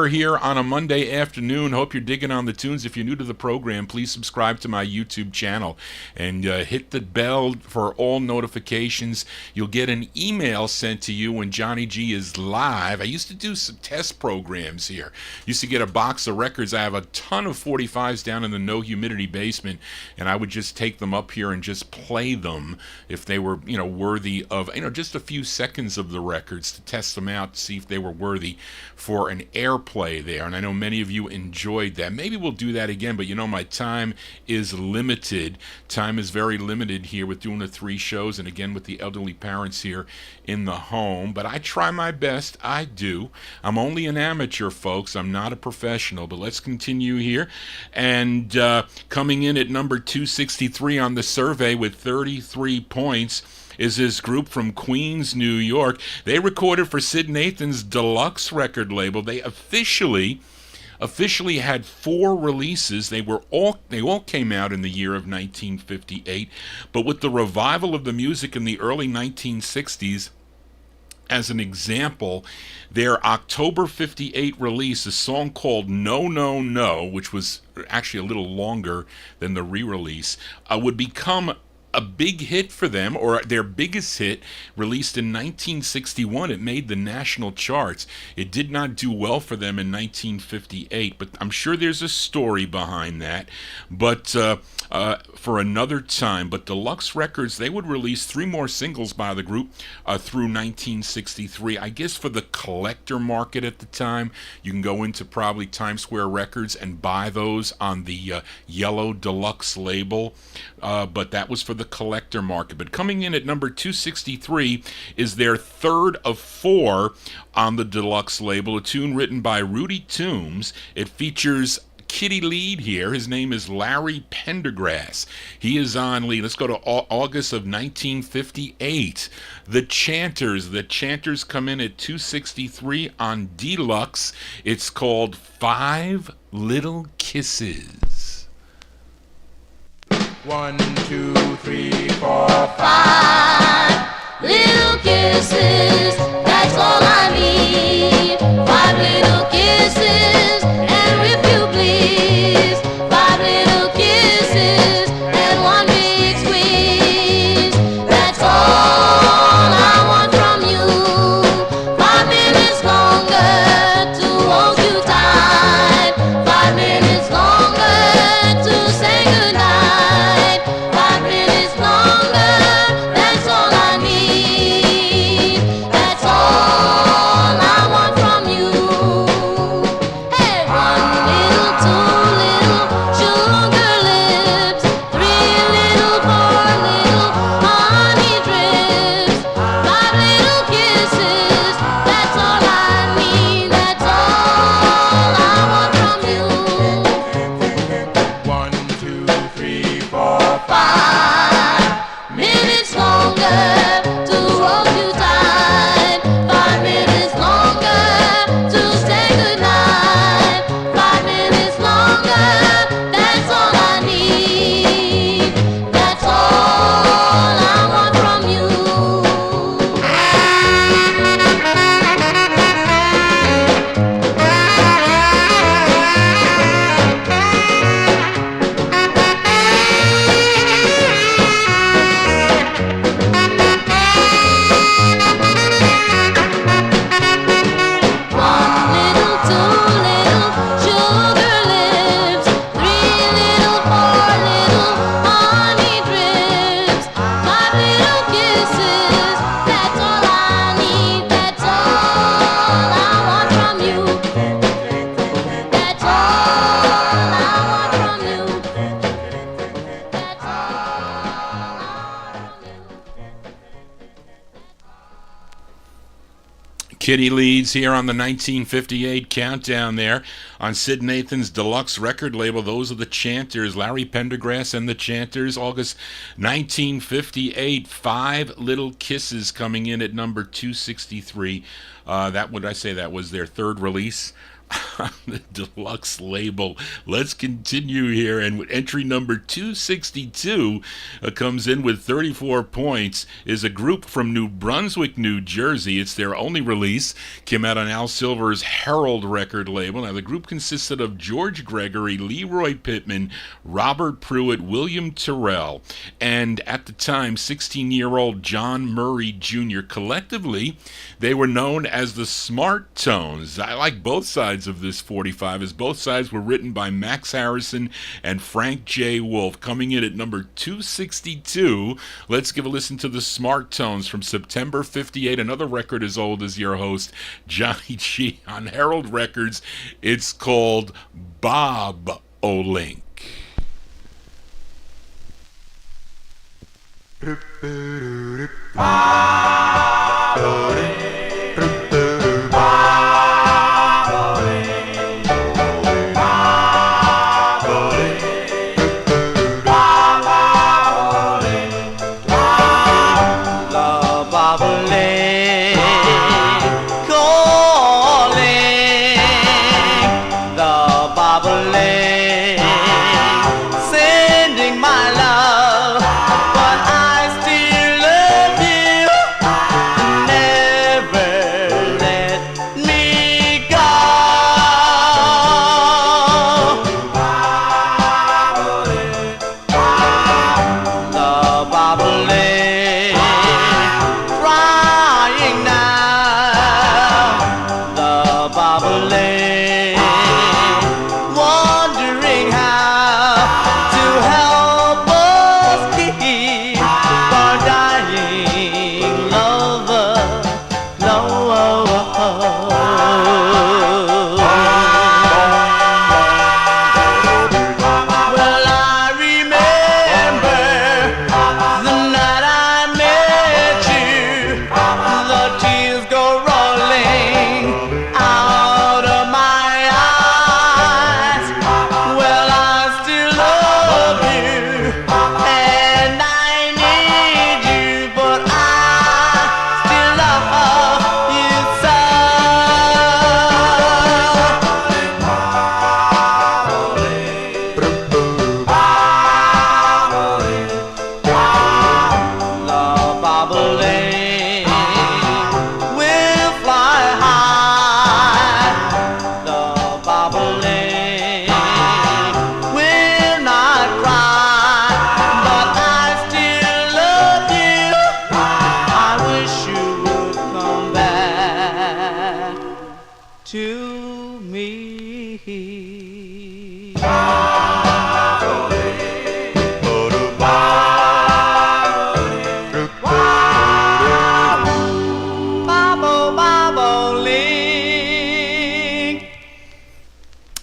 here on a Monday afternoon. Hope you're digging on the tunes. If you're new to the program, please subscribe to my YouTube channel and hit the bell for all notifications. You'll get an email sent to you when Johnny G is live. I used to do some test programs here. Used to get a box of records. I have a ton of 45s down in the no humidity basement, and I would just take them up here and just play them if they were, worthy of, just a few seconds of the records to test them out, to see if they were worthy for an airplay there. And I know many of you enjoyed that. Maybe we'll do that again, but my time is limited. Time is very limited here with doing the 3 shows, and again with the elderly parents here in the home. But I try my best. I do. I'm only an amateur, folks. I'm not a professional, but let's continue here. And coming in at number 263 on the survey with 33 points is this group from Queens, New York. They recorded for Sid Nathan's Deluxe record label. They officially had 4 releases. They all came out in the year of 1958, but with the revival of the music in the early 1960s, as an example, their October 58 release, a song called No, No, No, which was actually a little longer than the re-release, would become a big hit for them, or their biggest hit, released in 1961. It made the national charts. It did not do well for them in 1958, but I'm sure there's a story behind that. But for another time. But Deluxe Records, they would release 3 more singles by the group through 1963. I guess for the collector market at the time, you can go into probably Times Square Records and buy those on the yellow Deluxe label. But that was for the collector market. But coming in at number 263 is their third of 4 on the Deluxe label, a tune written by Rudy Toombs. It features kitty lead here. His name is Larry Pendergrass. He is on lead. Let's go to August of 1958. The Chanters. The Chanters come in at 263 on Deluxe. It's called 5 Little Kisses. 1, 2, 3, 4, 5 little kisses, that's all I need. 5 little kisses, and if you please, 5 little kisses, and 1 big squeeze, that's all Kitty leads here on the 1958 countdown there on Sid Nathan's deluxe record label. Those are the Chanters, Larry Pendergrass and the Chanters. August 1958, Five Little Kisses coming in at number 263. That was their third release on the deluxe label. Let's continue here, and with entry number 262 comes in with 34 points is a group from New Brunswick, New Jersey. It's their only release, came out on Al Silver's Herald record label. Now the group consisted of George Gregory, Leroy Pittman, Robert Pruitt, William Terrell, and at the time 16-year-old John Murray Jr. Collectively they were known as the Smart Tones. I like both sides of this 45, as both sides were written by Max Harrison and Frank J. Wolf. Coming in at number 262, let's give a listen to the Smart Tones from September 58, another record as old as your host, Johnny G, on Herald Records. It's called Bob O'Link.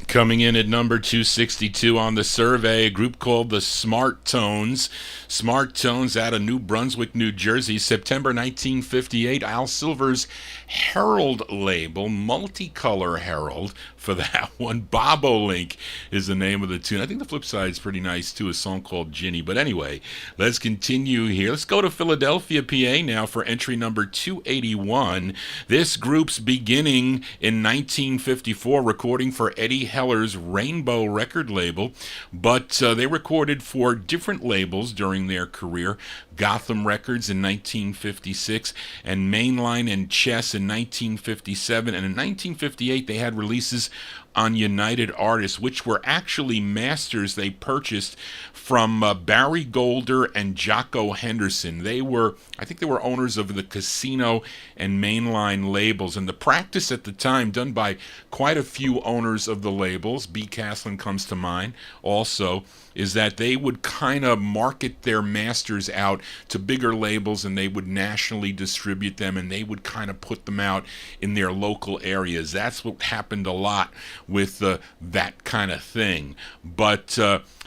Coming in at number 262 on the survey, a group called the Smart Tones. Smart Tones out of New Brunswick, New Jersey, September 1958. Al Silver's Herald label, Multicolor Herald for that one. Bob O'Link is the name of the tune. I think the flip side is pretty nice too, a song called Ginny. But anyway, let's continue here. Let's go to Philadelphia, PA now for entry number 281. This group's beginning in 1954, recording for Eddie Heller's Rainbow record label, but they recorded for different labels during their career. Gotham Records in 1956 and Mainline and Chess in 1957, and in 1958 they had releases on United Artists, which were actually masters they purchased from Barry Golder and Jocko Henderson. I think they were owners of the Casino and Mainline labels, and the practice at the time, done by quite a few owners of the labels, B. Caslin comes to mind also, is that they would kind of market their masters out to bigger labels, and they would nationally distribute them, and they would kind of put them out in their local areas. That's what happened a lot with that kind of thing. But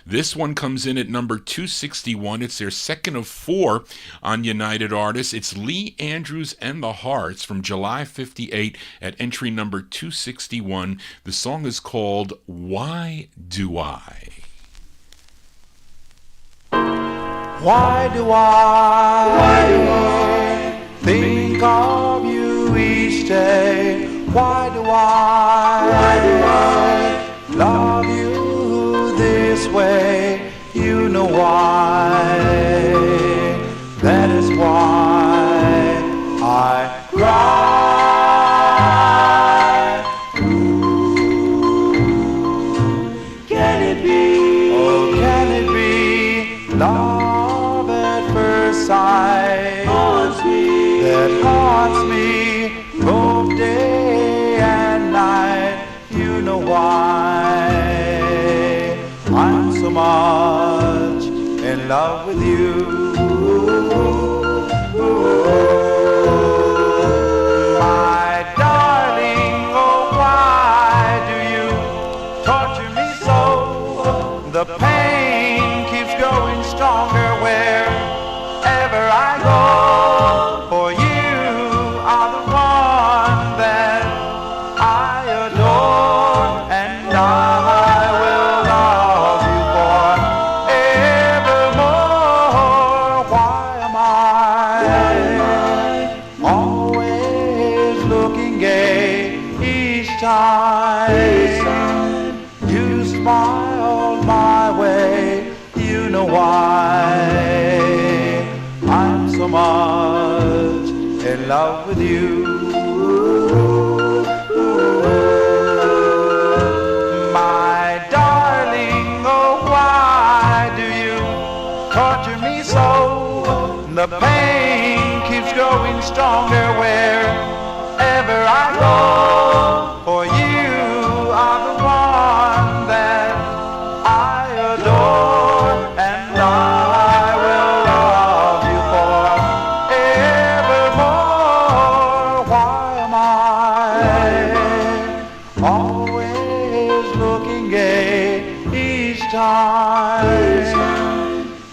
This one comes in at number 261. It's their second of 4 on United Artists. It's Lee Andrews and the Hearts from July 58 at entry number 261. The song is called Why Do I? Why do I think of you each day? Why do I love you this way? You know why. That is why I cry. Can it be? Oh, can it be love at first sight? Haunts me. That haunts me both day and night. You know why I'm so much in love with you. My darling, oh why do you torture me so? The pain keeps growing stronger wherever I go. For you are the one that I adore, and I will love you forevermore. Why am I always looking gay each time you smile my way? You know why I'm so much in love with you. My darling, oh why do you torture me so? The pain keeps growing stronger wherever I go. For you are the one that I adore, and I will love you forevermore. Why am I always looking gay each time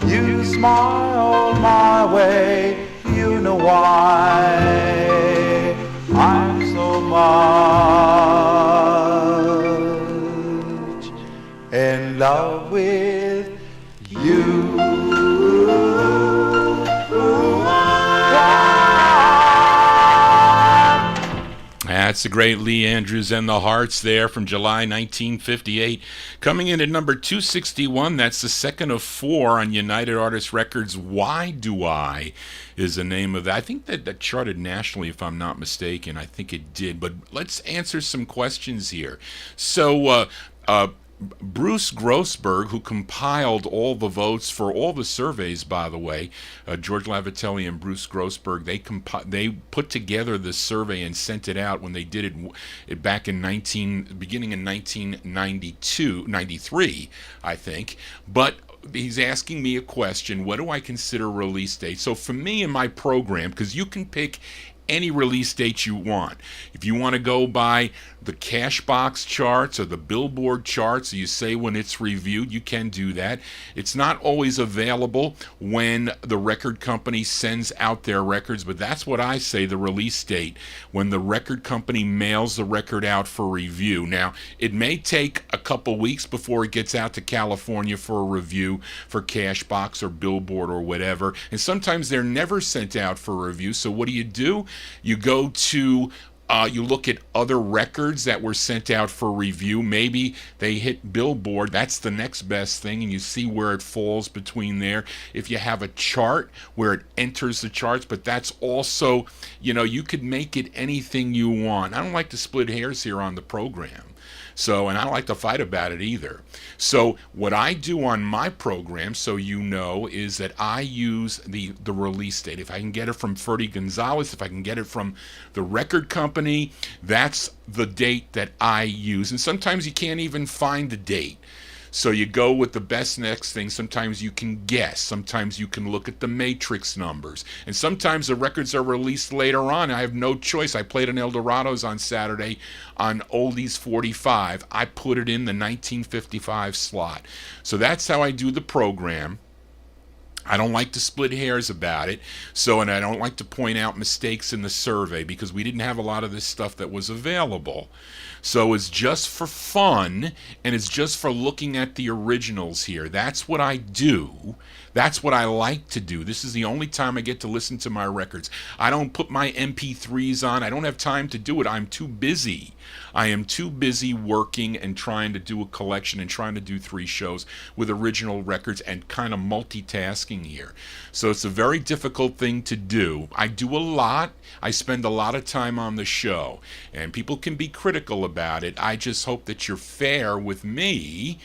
you smile my way? You know why I'm so much in love with you. That's the great Lee Andrews and the Hearts there from July 1958. Coming in at number 261, that's the second of 4 on United Artists Records. Why Do I is the name of that. I think that charted nationally, if I'm not mistaken. I think it did. But let's answer some questions here. So, Bruce Grossberg, who compiled all the votes for all the surveys, by the way, George Lavatelli and Bruce Grossberg, they put together this survey and sent it out when they did it back in beginning in 93, I think. But he's asking me a question: what do I consider release date? So for me in my program, because you can pick any release date you want. If you want to go by the Cashbox charts or the Billboard charts, you say when it's reviewed, you can do that. It's not always available when the record company sends out their records, but that's what I say, the release date, when the record company mails the record out for review. Now, it may take a couple weeks before it gets out to California for a review for Cashbox or Billboard or whatever, and sometimes they're never sent out for review. So what do? You go to you look at other records that were sent out for review. Maybe they hit Billboard. That's the next best thing, and you see where it falls between there. If you have a chart where it enters the charts, but that's also, you could make it anything you want. I don't like to split hairs here on the program. So, and I don't like to fight about it either. So what I do on my program, so you know, is that I use the release date. If I can get it from Ferdy Gonzalez, if I can get it from the record company, that's the date that I use. And sometimes you can't even find the date. So you go with the best next thing. Sometimes you can guess. Sometimes you can look at the matrix numbers. And sometimes the records are released later on. I have no choice. I played an Eldorados on Saturday on Oldies 45. I put it in the 1955 slot. So that's how I do the program. I don't like to split hairs about it. And I don't like to point out mistakes in the survey because we didn't have a lot of this stuff that was available. So it's just for fun, and it's just for looking at the originals here. That's what I do. That's what I like to do. This is the only time I get to listen to my records. I don't put my MP3s on. I don't have time to do it. I'm too busy. I am too busy working and trying to do a collection and trying to do 3 shows with original records and kind of multitasking here. So it's a very difficult thing to do. I do a lot. I spend a lot of time on the show, and people can be critical about it. I just hope that you're fair with me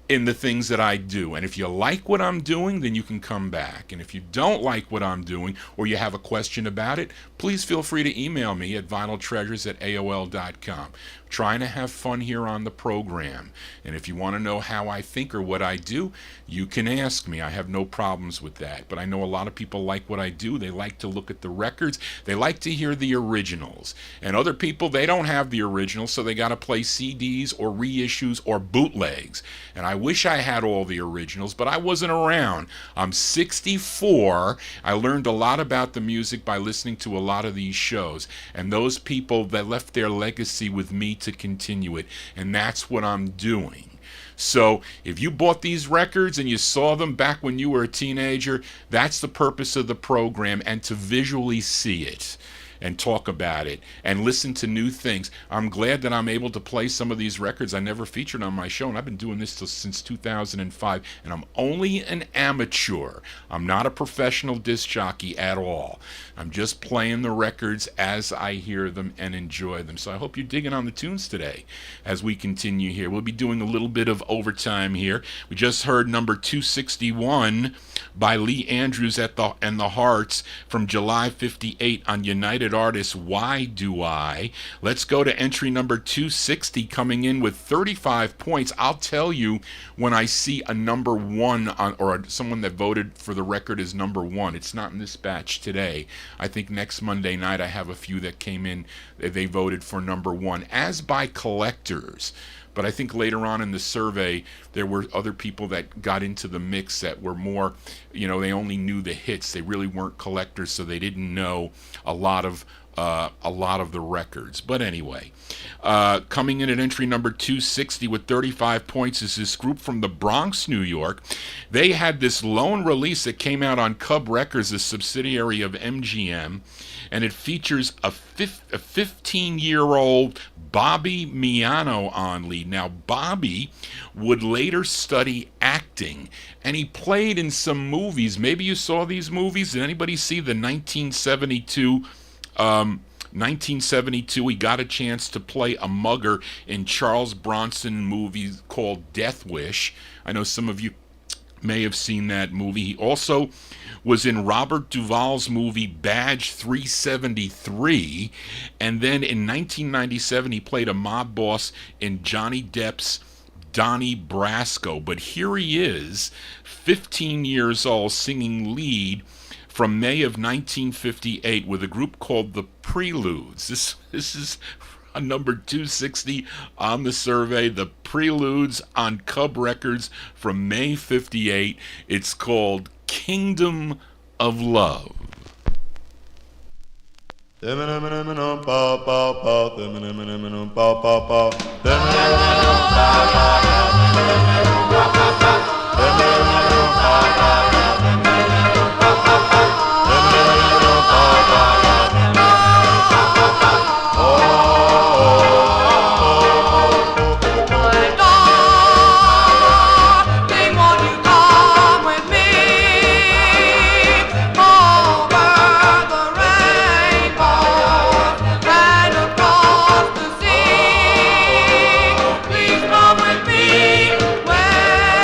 in the things that I do. And if you like what I'm doing, then you can come back. And if you don't like what I'm doing or you have a question about it, please feel free to email me at vinyltreasures@aol.com. Trying to have fun here on the program. And if you want to know how I think or what I do, you can ask me. I have no problems with that. But I know a lot of people like what I do. They like to look at the records. They like to hear the originals. And other people, they don't have the originals, so they got to play CDs or reissues or bootlegs. And I wish I had all the originals, but I wasn't around. I'm 64. I learned a lot about the music by listening to a lot of these shows. And those people that left their legacy with me to continue it, and that's what I'm doing. So if you bought these records and you saw them back when you were a teenager, that's the purpose of the program, and to visually see it and talk about it and listen to new things. I'm glad that I'm able to play some of these records I never featured on my show, and I've been doing this since 2005, and I'm only an amateur. I'm not a professional disc jockey at all. I'm just playing the records as I hear them and enjoy them. So I hope you're digging on the tunes today as we continue here. We'll be doing a little bit of overtime here. We just heard number 261 by Lee Andrews and the Hearts from July 58 on United Artists, Why Do I? Let's go to entry number 260, coming in with 35 points. I'll tell you when I see a number 1 or someone that voted for the record as number 1. It's not in this batch today. I think next Monday night I have a few that came in, they voted for number 1, as by collectors. But I think later on in the survey, there were other people that got into the mix that were more, they only knew the hits. They really weren't collectors, so they didn't know a lot of the records. But anyway, coming in at entry number 260 with 35 points is this group from the Bronx, New York. They had this lone release that came out on Cub Records, a subsidiary of MGM, and it features a 15-year-old Bobby Miano on lead. Now, Bobby would later study acting, and he played in some movies. Maybe you saw these movies. Did anybody see the 1972? 1972, he got a chance to play a mugger in Charles Bronson movie called Death Wish. I know some of you may have seen that movie. He also was in Robert Duvall's movie Badge 373, and then in 1997 he played a mob boss in Johnny Depp's Donnie Brasco. But here he is, 15 years old, singing lead from May of 1958 with a group called the Preludes. This is a number 260 on the survey, the Preludes on Cub Records from May 58. It's called Kingdom of Love. Please come with me where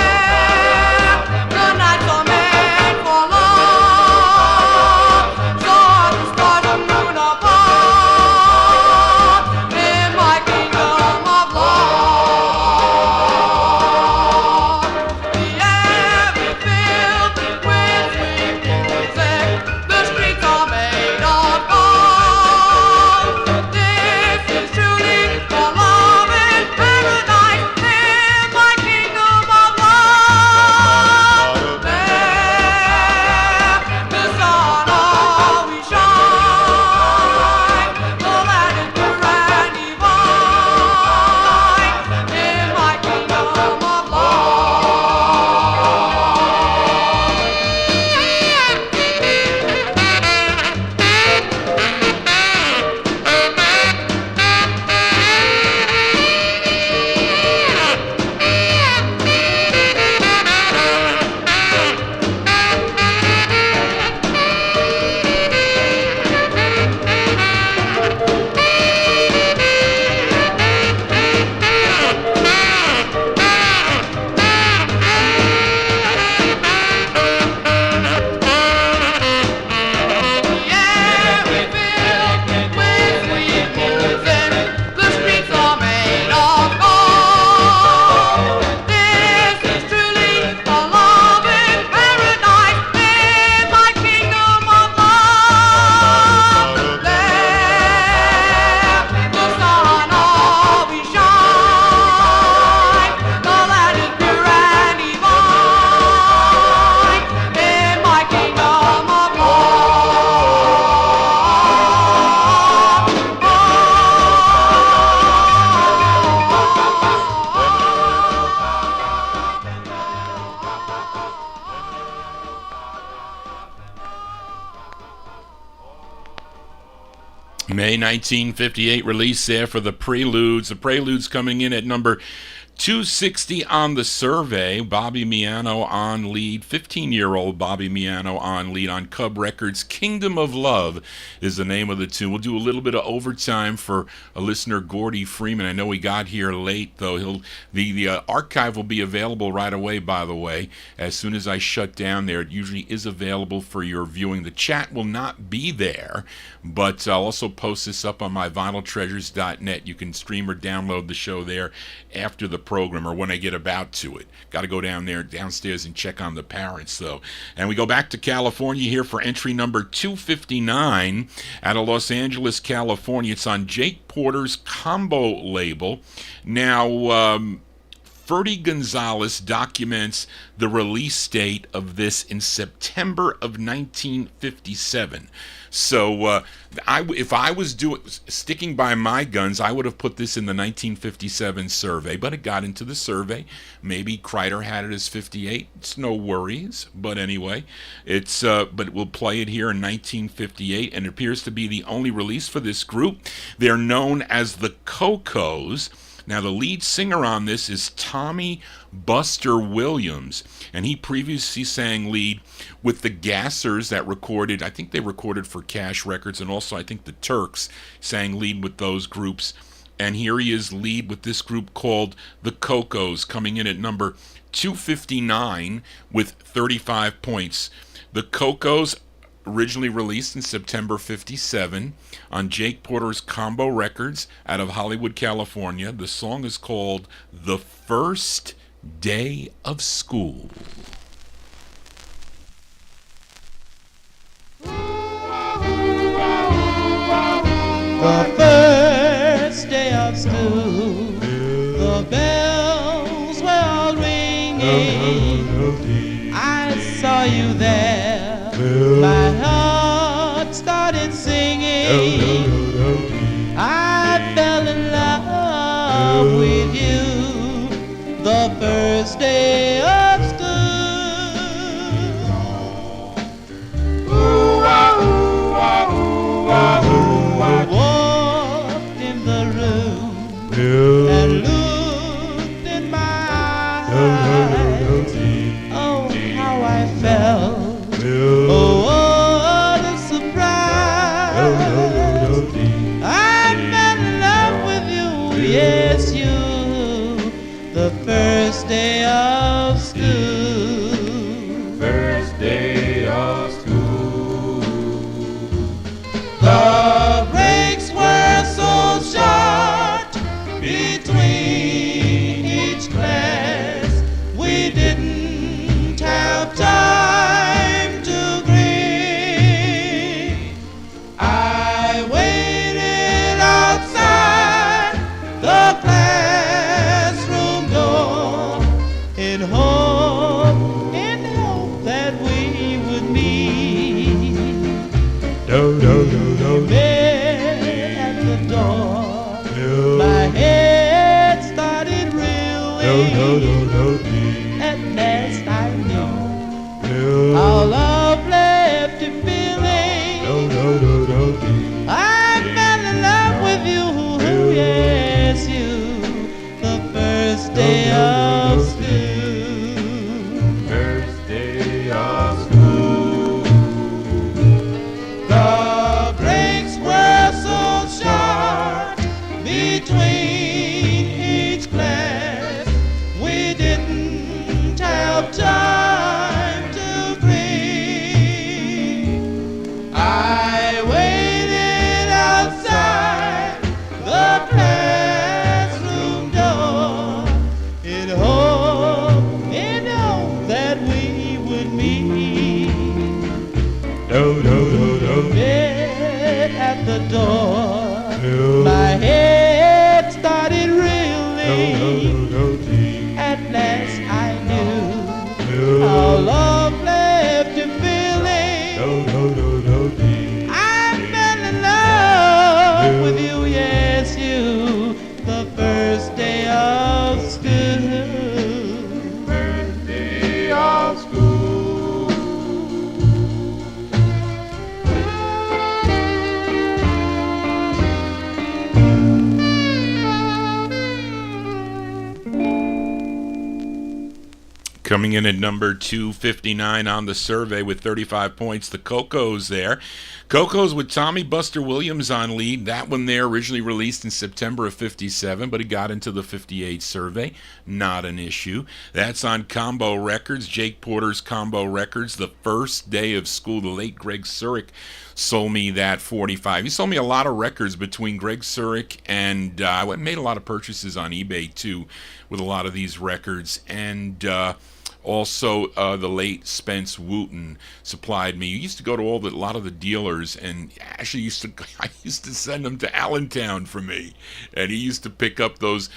May 1958 release there for the Preludes. The Preludes coming in at number 260 on the survey. Bobby Miano on lead. 15-year-old Bobby Miano on lead on Cub Records. Kingdom of Love is the name of the tune. We'll do a little bit of overtime for a listener, Gordy Freeman. I know he got here late, though. The archive will be available right away, by the way. As soon as I shut down there, it usually is available for your viewing. The chat will not be there, but I'll also post this up on my vinyltreasures.net. You can stream or download the show there after the program or when I get about to it. Got to go downstairs and check on the parents, though. And we go back to California here for entry number 259 out of Los Angeles, California. It's on Jake Porter's Combo label. Now, Ferdy Gonzalez documents the release date of this in September of 1957. So if I was sticking by my guns, I would have put this in the 1957 survey, but it got into the survey. Maybe Kreider had it as 58. It's no worries, but anyway, but we'll play it here in 1958, and it appears to be the only release for this group. They're known as the Cocos. Now, the lead singer on this is Tommy Buster Williams, and he previously sang lead with the Gassers that recorded, I think they recorded for Cash Records, and also I think the Turks sang lead with those groups. And here he is lead with this group called the Cocos, coming in at number 259 with 35 points. The Cocos originally released in September 57 on Jake Porter's Combo Records out of Hollywood, California. The song is called The First Day of School. The first day of school, the bells were all ringing. I saw you there. My heart started singing. I fell in love with you the first day of school. I walked in the room and looked in my eyes. Oh, how I felt. Oh, what a surprise. I fell in love with you, yes, you, the first day of school. First day of school. The breaks were so short between each class. We didn't have time. At last I knew our love left you feeling. I fell in love with you, yes, you, the first day of school. First day of school. The breaks were so short between each class. We didn't have time to breathe. I waited outside the classroom door in hope that we would meet. Met at the door, my head started reeling. At last I knew our love left you feeling. I fell in love with you, yes, you, the first day of school. First day of school. Coming in at number 259 on the survey with 35 points, the Cocos there. Cocos with Tommy Buster Williams on lead. That one there originally released in September of 57, but it got into the 58 survey. Not an issue. That's on Combo Records, Jake Porter's Combo Records. The First Day of School, the late Greg Surik sold me that 45. He sold me a lot of records between Greg Surik and I made a lot of purchases on eBay too with a lot of these records. And also, the late Spence Wooten supplied me. He used to go to a lot of the dealers, and actually I used to send them to Allentown for me. And he used to pick up those.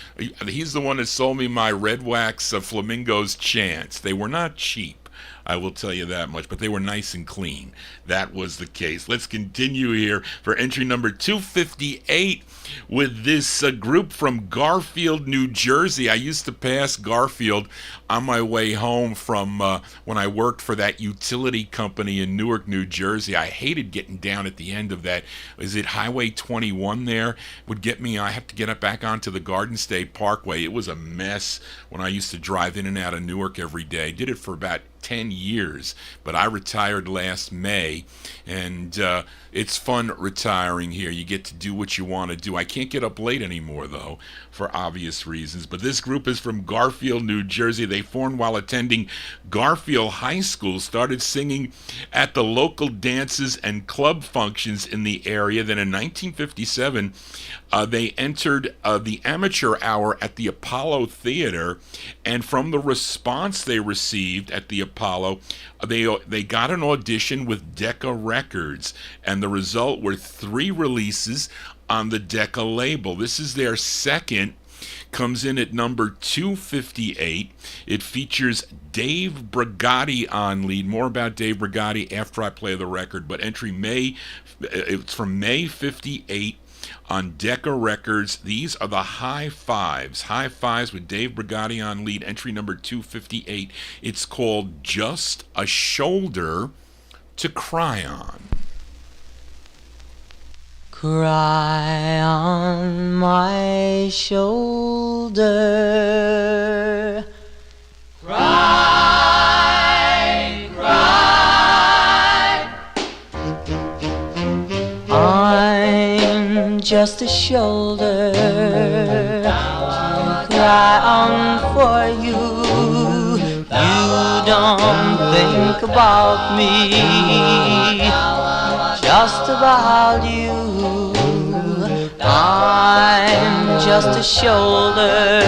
He's the one that sold me my Red Wax Flamingos Chants. They were not cheap, I will tell you that much, but they were nice and clean. That was the case. Let's continue here for entry number 258 with this group from Garfield, New Jersey. I used to pass Garfield on my way home from when I worked for that utility company in Newark, New Jersey. I hated getting down at the end of that. Is it Highway 21 there? Would get me, I have to get up back onto the Garden State Parkway. It was a mess when I used to drive in and out of Newark every day. Did it for about 10 years, but I retired last May, and it's fun retiring here. You get to do what you want to do. I can't get up late anymore, though, for obvious reasons. But this group is from Garfield, New Jersey. They formed while attending Garfield High School, started singing at the local dances and club functions in the area. Then in 1957, they entered the amateur hour at the Apollo Theater, and from the response they received at the Apollo, they got an audition with Decca Records, and the result were 3 releases on the Decca label. This is their second. Comes in at number 258. It features Dave Brigatti on lead. More about Dave Brigatti after I play the record, but entry May, it's from May 58 on Decca Records. These are the High Fives. High Fives with Dave Brigatti on lead, entry number 258. It's called Just a Shoulder to Cry On. Cry on my shoulder. Cry, cry. I'm just a shoulder to cry on for you. You don't think about me, just about you. I'm just a shoulder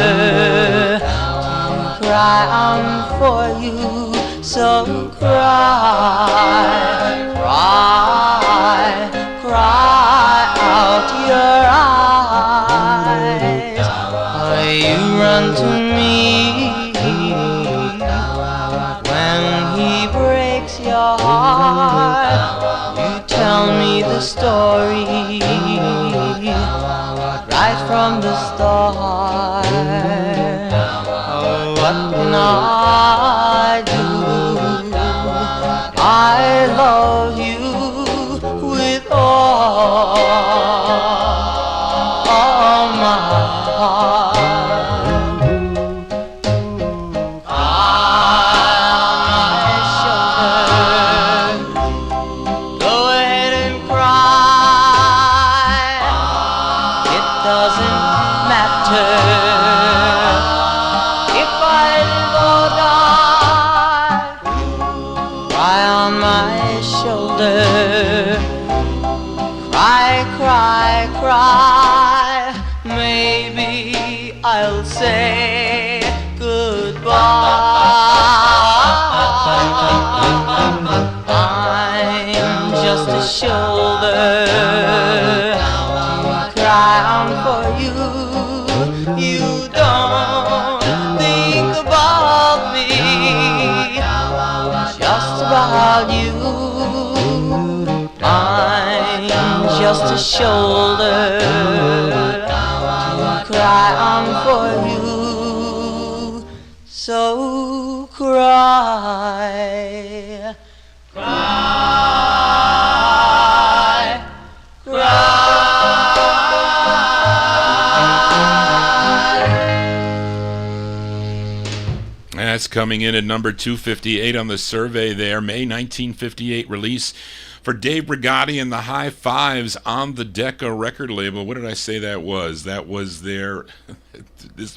to cry on for you. So cry, cry, cry out your eyes. Or you run to me when he breaks your heart. You tell me the story right from the start. Oh, what can I do? I love you with all my heart. Say goodbye. I'm just a shoulder to cry on for you. You don't think about me, just about you. I'm just a shoulder cry on for you, so cry, cry, cry. That's coming in at number 258 on the survey there. May 1958 release for Dave Brigatti and the High Fives on the Decca record label. What did I say that was? That was their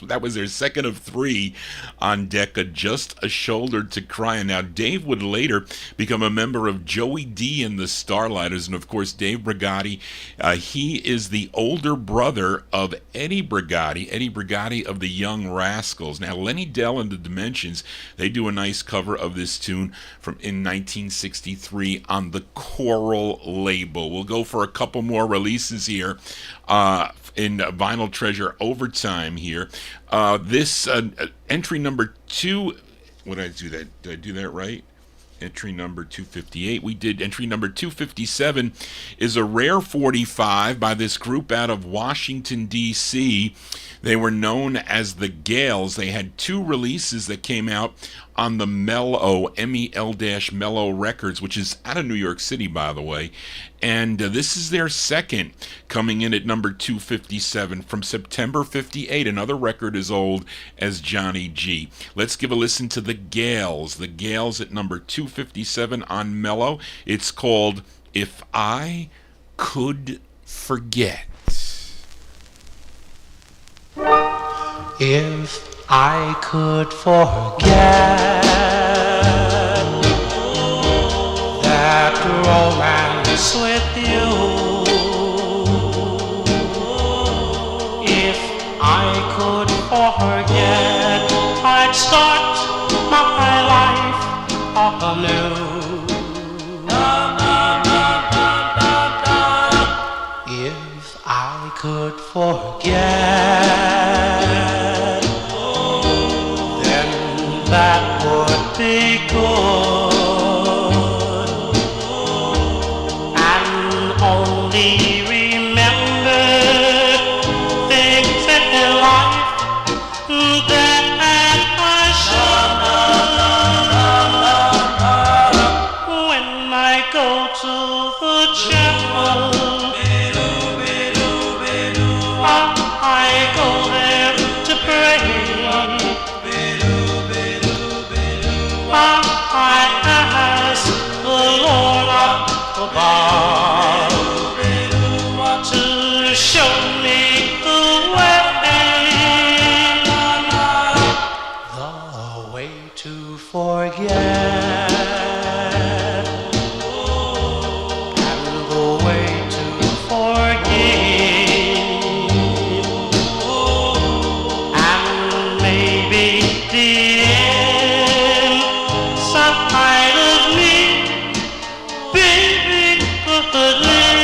that was their second of three on Decca, Just a Shoulder to Cry On. Now, Dave would later become a member of Joey D and the Starlighters, and of course, Dave Brigatti, he is the older brother of Eddie Brigatti of the Young Rascals. Now, Lenny Dell and the Dimensions, they do a nice cover of this tune in 1963 on the Choral label. We'll go for a couple more releases here in Vinyltreasure Overtime here. This entry number 2, what did I do that? Did I do that right? Entry number 258. We did entry number 257 is a rare 45 by this group out of Washington, D.C. They were known as the Gales. They had 2 releases that came out on the Mellow, MEL-Mellow Records, which is out of New York City, by the way. And this is their second, coming in at number 257 from September 58. Another record as old as Johnny G. Let's give a listen to the Gales. The Gales at number 257 on Mellow. It's called If I Could Forget. If I could forget that romance with you, if I could forget, I'd start my life anew. If I could forget, that would be good, and only remember things in life that I should. When I go to the chapel, I go there to pray. I ask the Lord above to show me the way to forget, and the way to forgive, and maybe the side of me, baby, could live.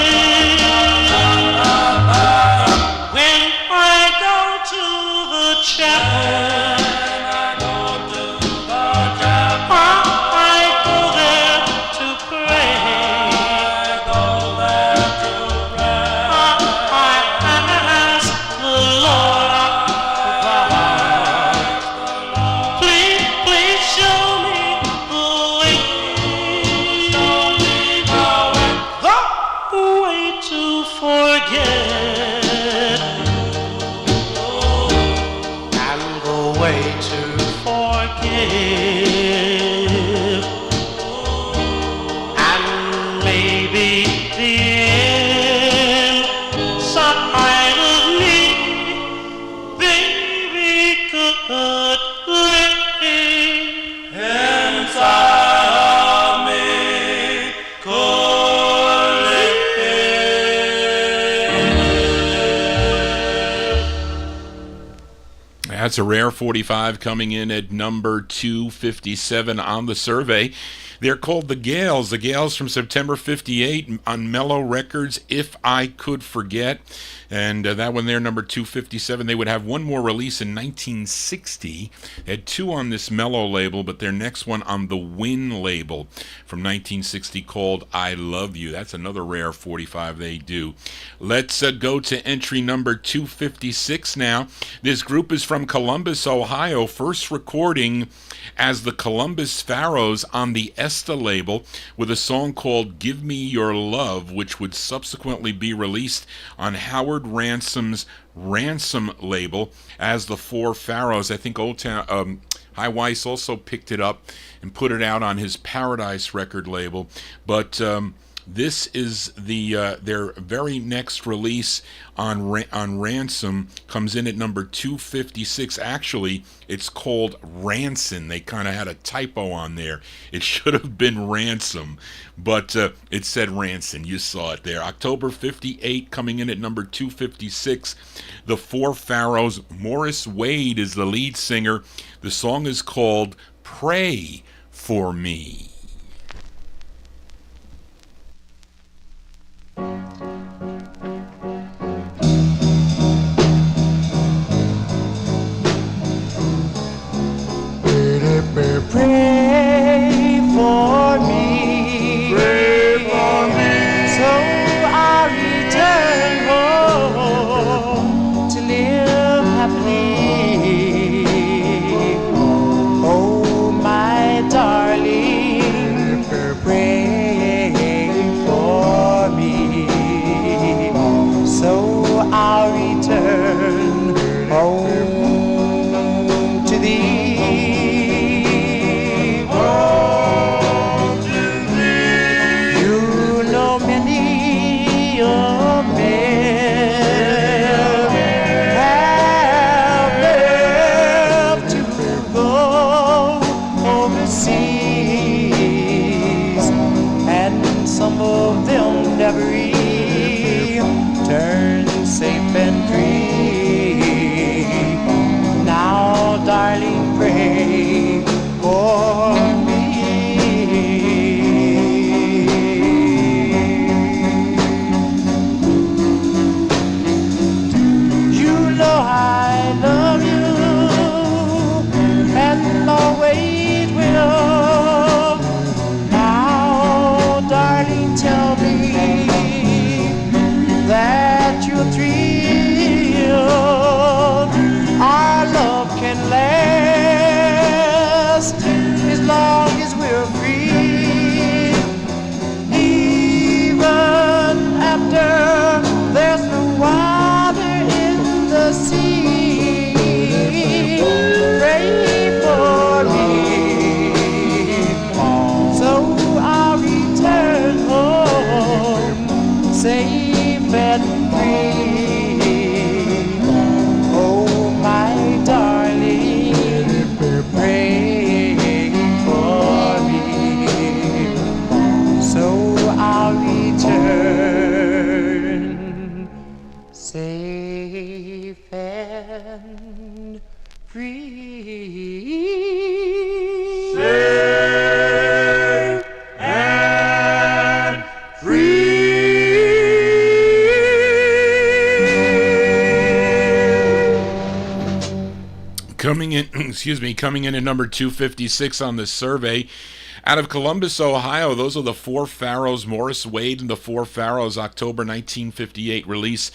When I go to the chapel, I go there to pray. I ask the Lord above, please show me the way to forget, and the way to forgive, and maybe the inside of me, baby, could live inside of me, could live. That's a rare 45 coming in at number 257 on the survey. They're called the Gales. The Gales from September 58 on Mellow Records, If I Could Forget. And that one there, number 257. They would have one more release in 1960. They had 2 on this Mellow label, but their next one on the Win label from 1960 called I Love You. That's another rare 45 they do. Let's go to entry number 256 now. This group is from Columbus, Ohio. First recording as the Columbus Pharaohs on the Esta label with a song called Give Me Your Love, which would subsequently be released on Howard Ransom's Ransom label as the Four Pharaohs. I think High Weiss also picked it up and put it out on his Paradise record label. But this is their very next release on Ransom. Comes in at number 256. Actually, it's called Ransom. They kind of had a typo on there. It should have been Ransom, but it said Ransom. You saw it there. October 58, coming in at number 256. The Four Pharaohs. Morris Wade is the lead singer. The song is called Pray for Me. Pray for me, so I'll return home to live happily. Oh, my darling, pray for me, so I'll return home to thee. Turn safe and free. Now, darling, pray for me. You know I love you and always will. Now, darling, tell me that you're thrilled. Our love can last as long as we're free. Even after there's no water in the sea. Pray for me, so I'll return home safe and free. Oh, my darling, pray for me, so I'll return safe and free. Safe and free. Coming in at number 256 on the survey. Out of Columbus, Ohio, those are the Four Pharaohs. Morris Wade and the Four Pharaohs, October 1958 release.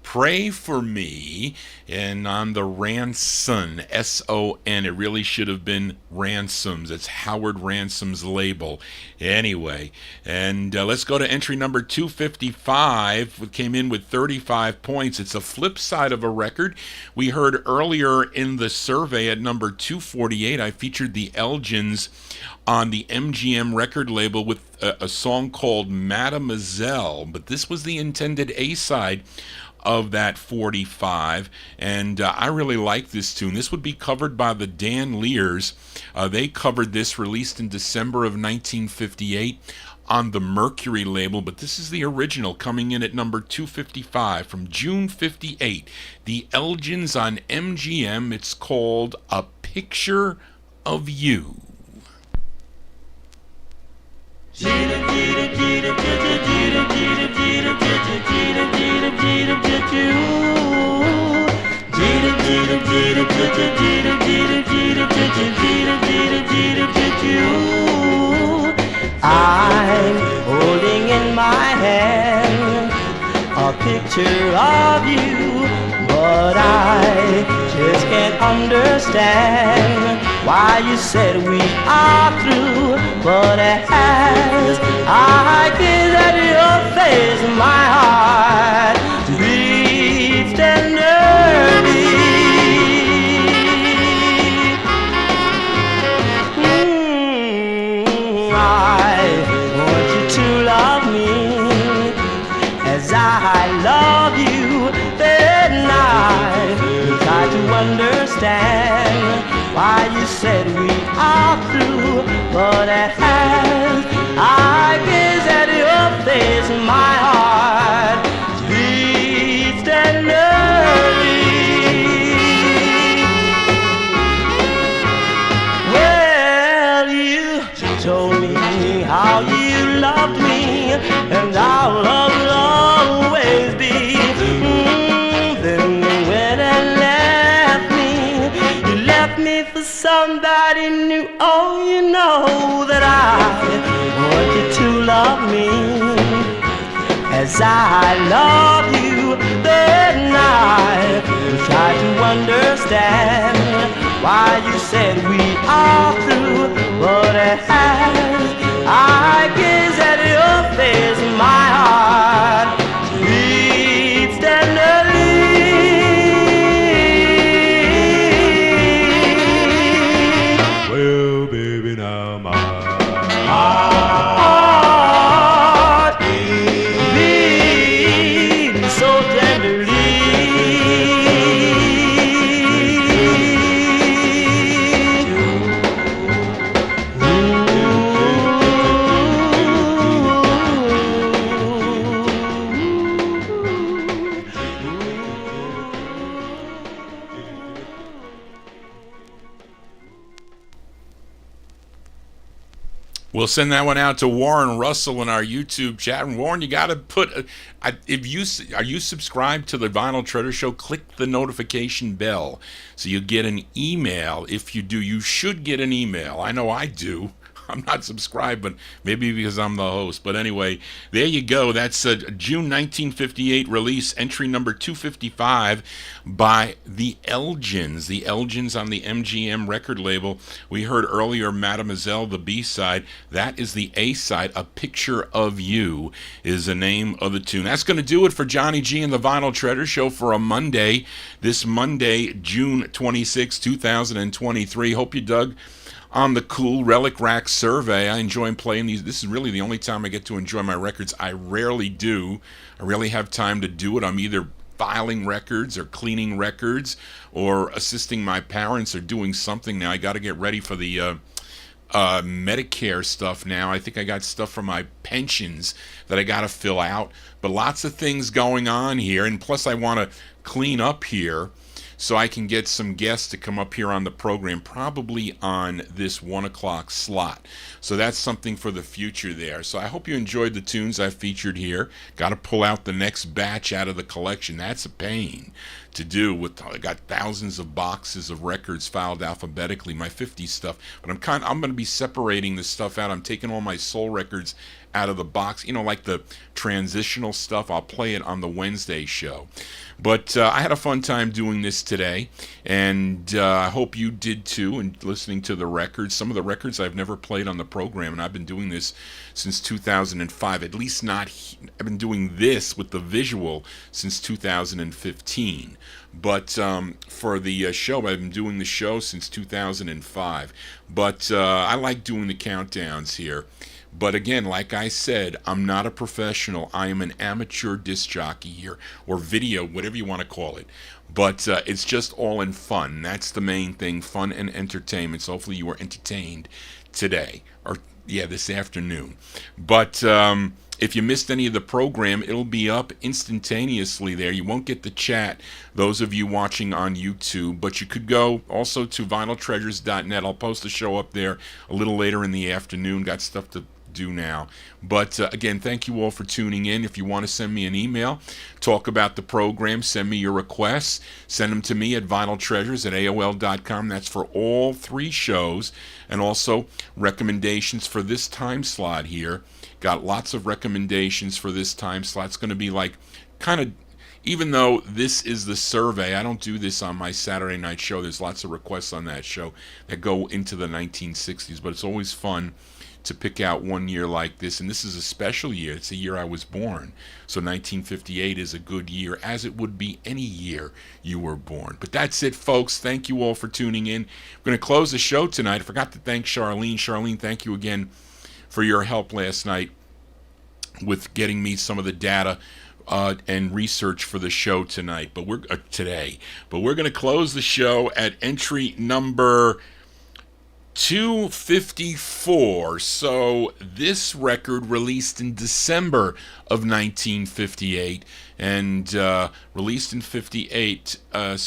Pray for Me, and on the Ranson, S-O-N. It really should have been Ransoms. It's Howard Ransom's label. Anyway, and let's go to entry number 255. It came in with 35 points. It's a flip side of a record. We heard earlier in the survey at number 248, I featured the Elgins on the MGM record label with a song called Mademoiselle, but this was the intended A-side of that 45, and I really like this tune. This would be covered by the Dan Lears. They covered this, released in December of 1958 on the Mercury label, but this is the original, coming in at number 255 from June 58. The Elgins on MGM. It's called A Picture of You. I'm holding in my hand a picture of you, but I just can't understand why you said we are through. But as I gaze at your face, my heart beats tenderly. understand why you said we are through, but as I gaze at your face, my heart beats tenderly. Well, you told me how you loved me, and our love will always be. Then you went and left me for somebody new. Oh, you know that I want you to love me as I love you. Then I try to understand why you said we are through, but as I gaze at your face, my heart beats tenderly. Well, baby, now my heart beats so tenderly. We'll send that one out to Warren Russell in our YouTube chat. And Warren, you got to put, are you subscribed to the Vinyl Treasure Show? Click the notification bell so you get an email. If you do, you should get an email. I know I do. I'm not subscribed, but maybe because I'm the host. But anyway, there you go. That's a June 1958 release, entry number 255 by the Elgins. The Elgins on the MGM record label. We heard earlier Mademoiselle, the B-side. That is the A-side. A Picture of You is the name of the tune. That's going to do it for Johnny G and the Vinyl Treasure Show for a Monday. This Monday, June 26, 2023. Hope you dug on the cool Relic Rack Survey. I enjoy playing these. This is really the only time I get to enjoy my records. I rarely do. I rarely have time to do it. I'm either filing records or cleaning records or assisting my parents or doing something. Now I got to get ready for the Medicare stuff now. I think I got stuff for my pensions that I got to fill out. But lots of things going on here. And plus I want to clean up here so I can get some guests to come up here on the program, probably on this 1 o'clock slot. So that's something for the future there. So I hope you enjoyed the tunes I featured here. Got to pull out the next batch out of the collection. That's a pain to do. I got thousands of boxes of records filed alphabetically, my 50s stuff. But I'm going to be separating this stuff out. I'm taking all my soul records out of the box, like the transitional stuff. I'll play it on the Wednesday show. But I had a fun time doing this today, and I hope you did too, and listening to the records. Some of the records I've never played on the program, and I've been doing this since 2005. At least I've been doing this with the visual since 2015. But for the show, I've been doing the show since 2005. But I like doing the countdowns here. But again, like I said, I'm not a professional. I am an amateur disc jockey here, or video, whatever you want to call it. But it's just all in fun. That's the main thing, fun and entertainment. So hopefully you were entertained today, or this afternoon. But if you missed any of the program, it'll be up instantaneously there. You won't get the chat, those of you watching on YouTube, but you could go also to vinyltreasures.net. I'll post the show up there a little later in the afternoon. Got stuff to do now. But again, thank you all for tuning in. If you want to send me an email, talk about the program, send me your requests, send them to me at vinyltreasures@aol.com. That's for all 3 shows, and also recommendations for this time slot here. Got lots of recommendations for this time slot. It's going to be like kind of, even though this is the survey, I don't do this on my Saturday night show. There's lots of requests on that show that go into the 1960s, but it's always fun to pick out one year like this. And this is a special year. It's the year I was born. So 1958 is a good year, as it would be any year you were born. But that's it, folks. Thank you all for tuning in. We're going to close the show tonight. I forgot to thank Charlene. Charlene, thank you again for your help last night with getting me some of the data and research for the show tonight. But we're today. But we're going to close the show at entry number 254. So this record released in December of 1958 and released in 58. I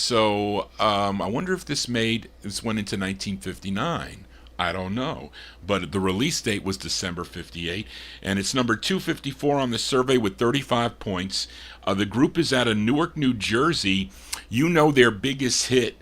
wonder if this went into 1959. I don't know. But the release date was December 58, and it's number 254 on the survey with 35 points. The group is out of Newark, New Jersey. You know their biggest hit,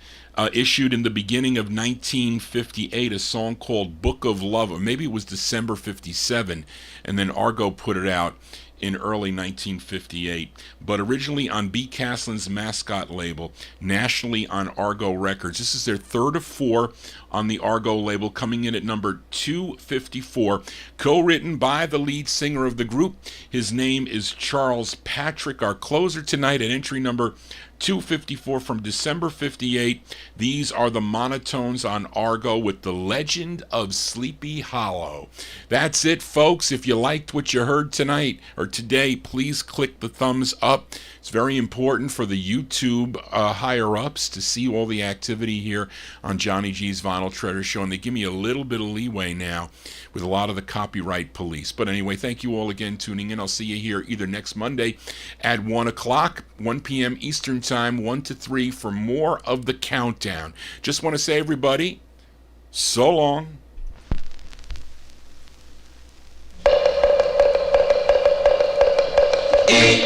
issued in the beginning of 1958, a song called Book of Love, or maybe it was December 57, and then Argo put it out in early 1958, but originally on B. Castlin's Mascot label, nationally on Argo Records. This is their third of four on the Argo label, coming in at number 254, co-written by the lead singer of the group. His name is Charles Patrick. Our closer tonight at entry number 254 from December 58. These are the Monotones on Argo with The Legend of Sleepy Hollow. That's it, folks. If you liked what you heard tonight or today, please click the thumbs up. It's very important for the YouTube higher-ups to see all the activity here on Johnny G's Vinyl Treasure Show, and they give me a little bit of leeway now with a lot of the copyright police. But anyway, thank you all again tuning in. I'll see you here either next Monday at 1 o'clock, 1 p.m. Eastern Time, 1 to 3 for more of the countdown. Just want to say, everybody, so long. E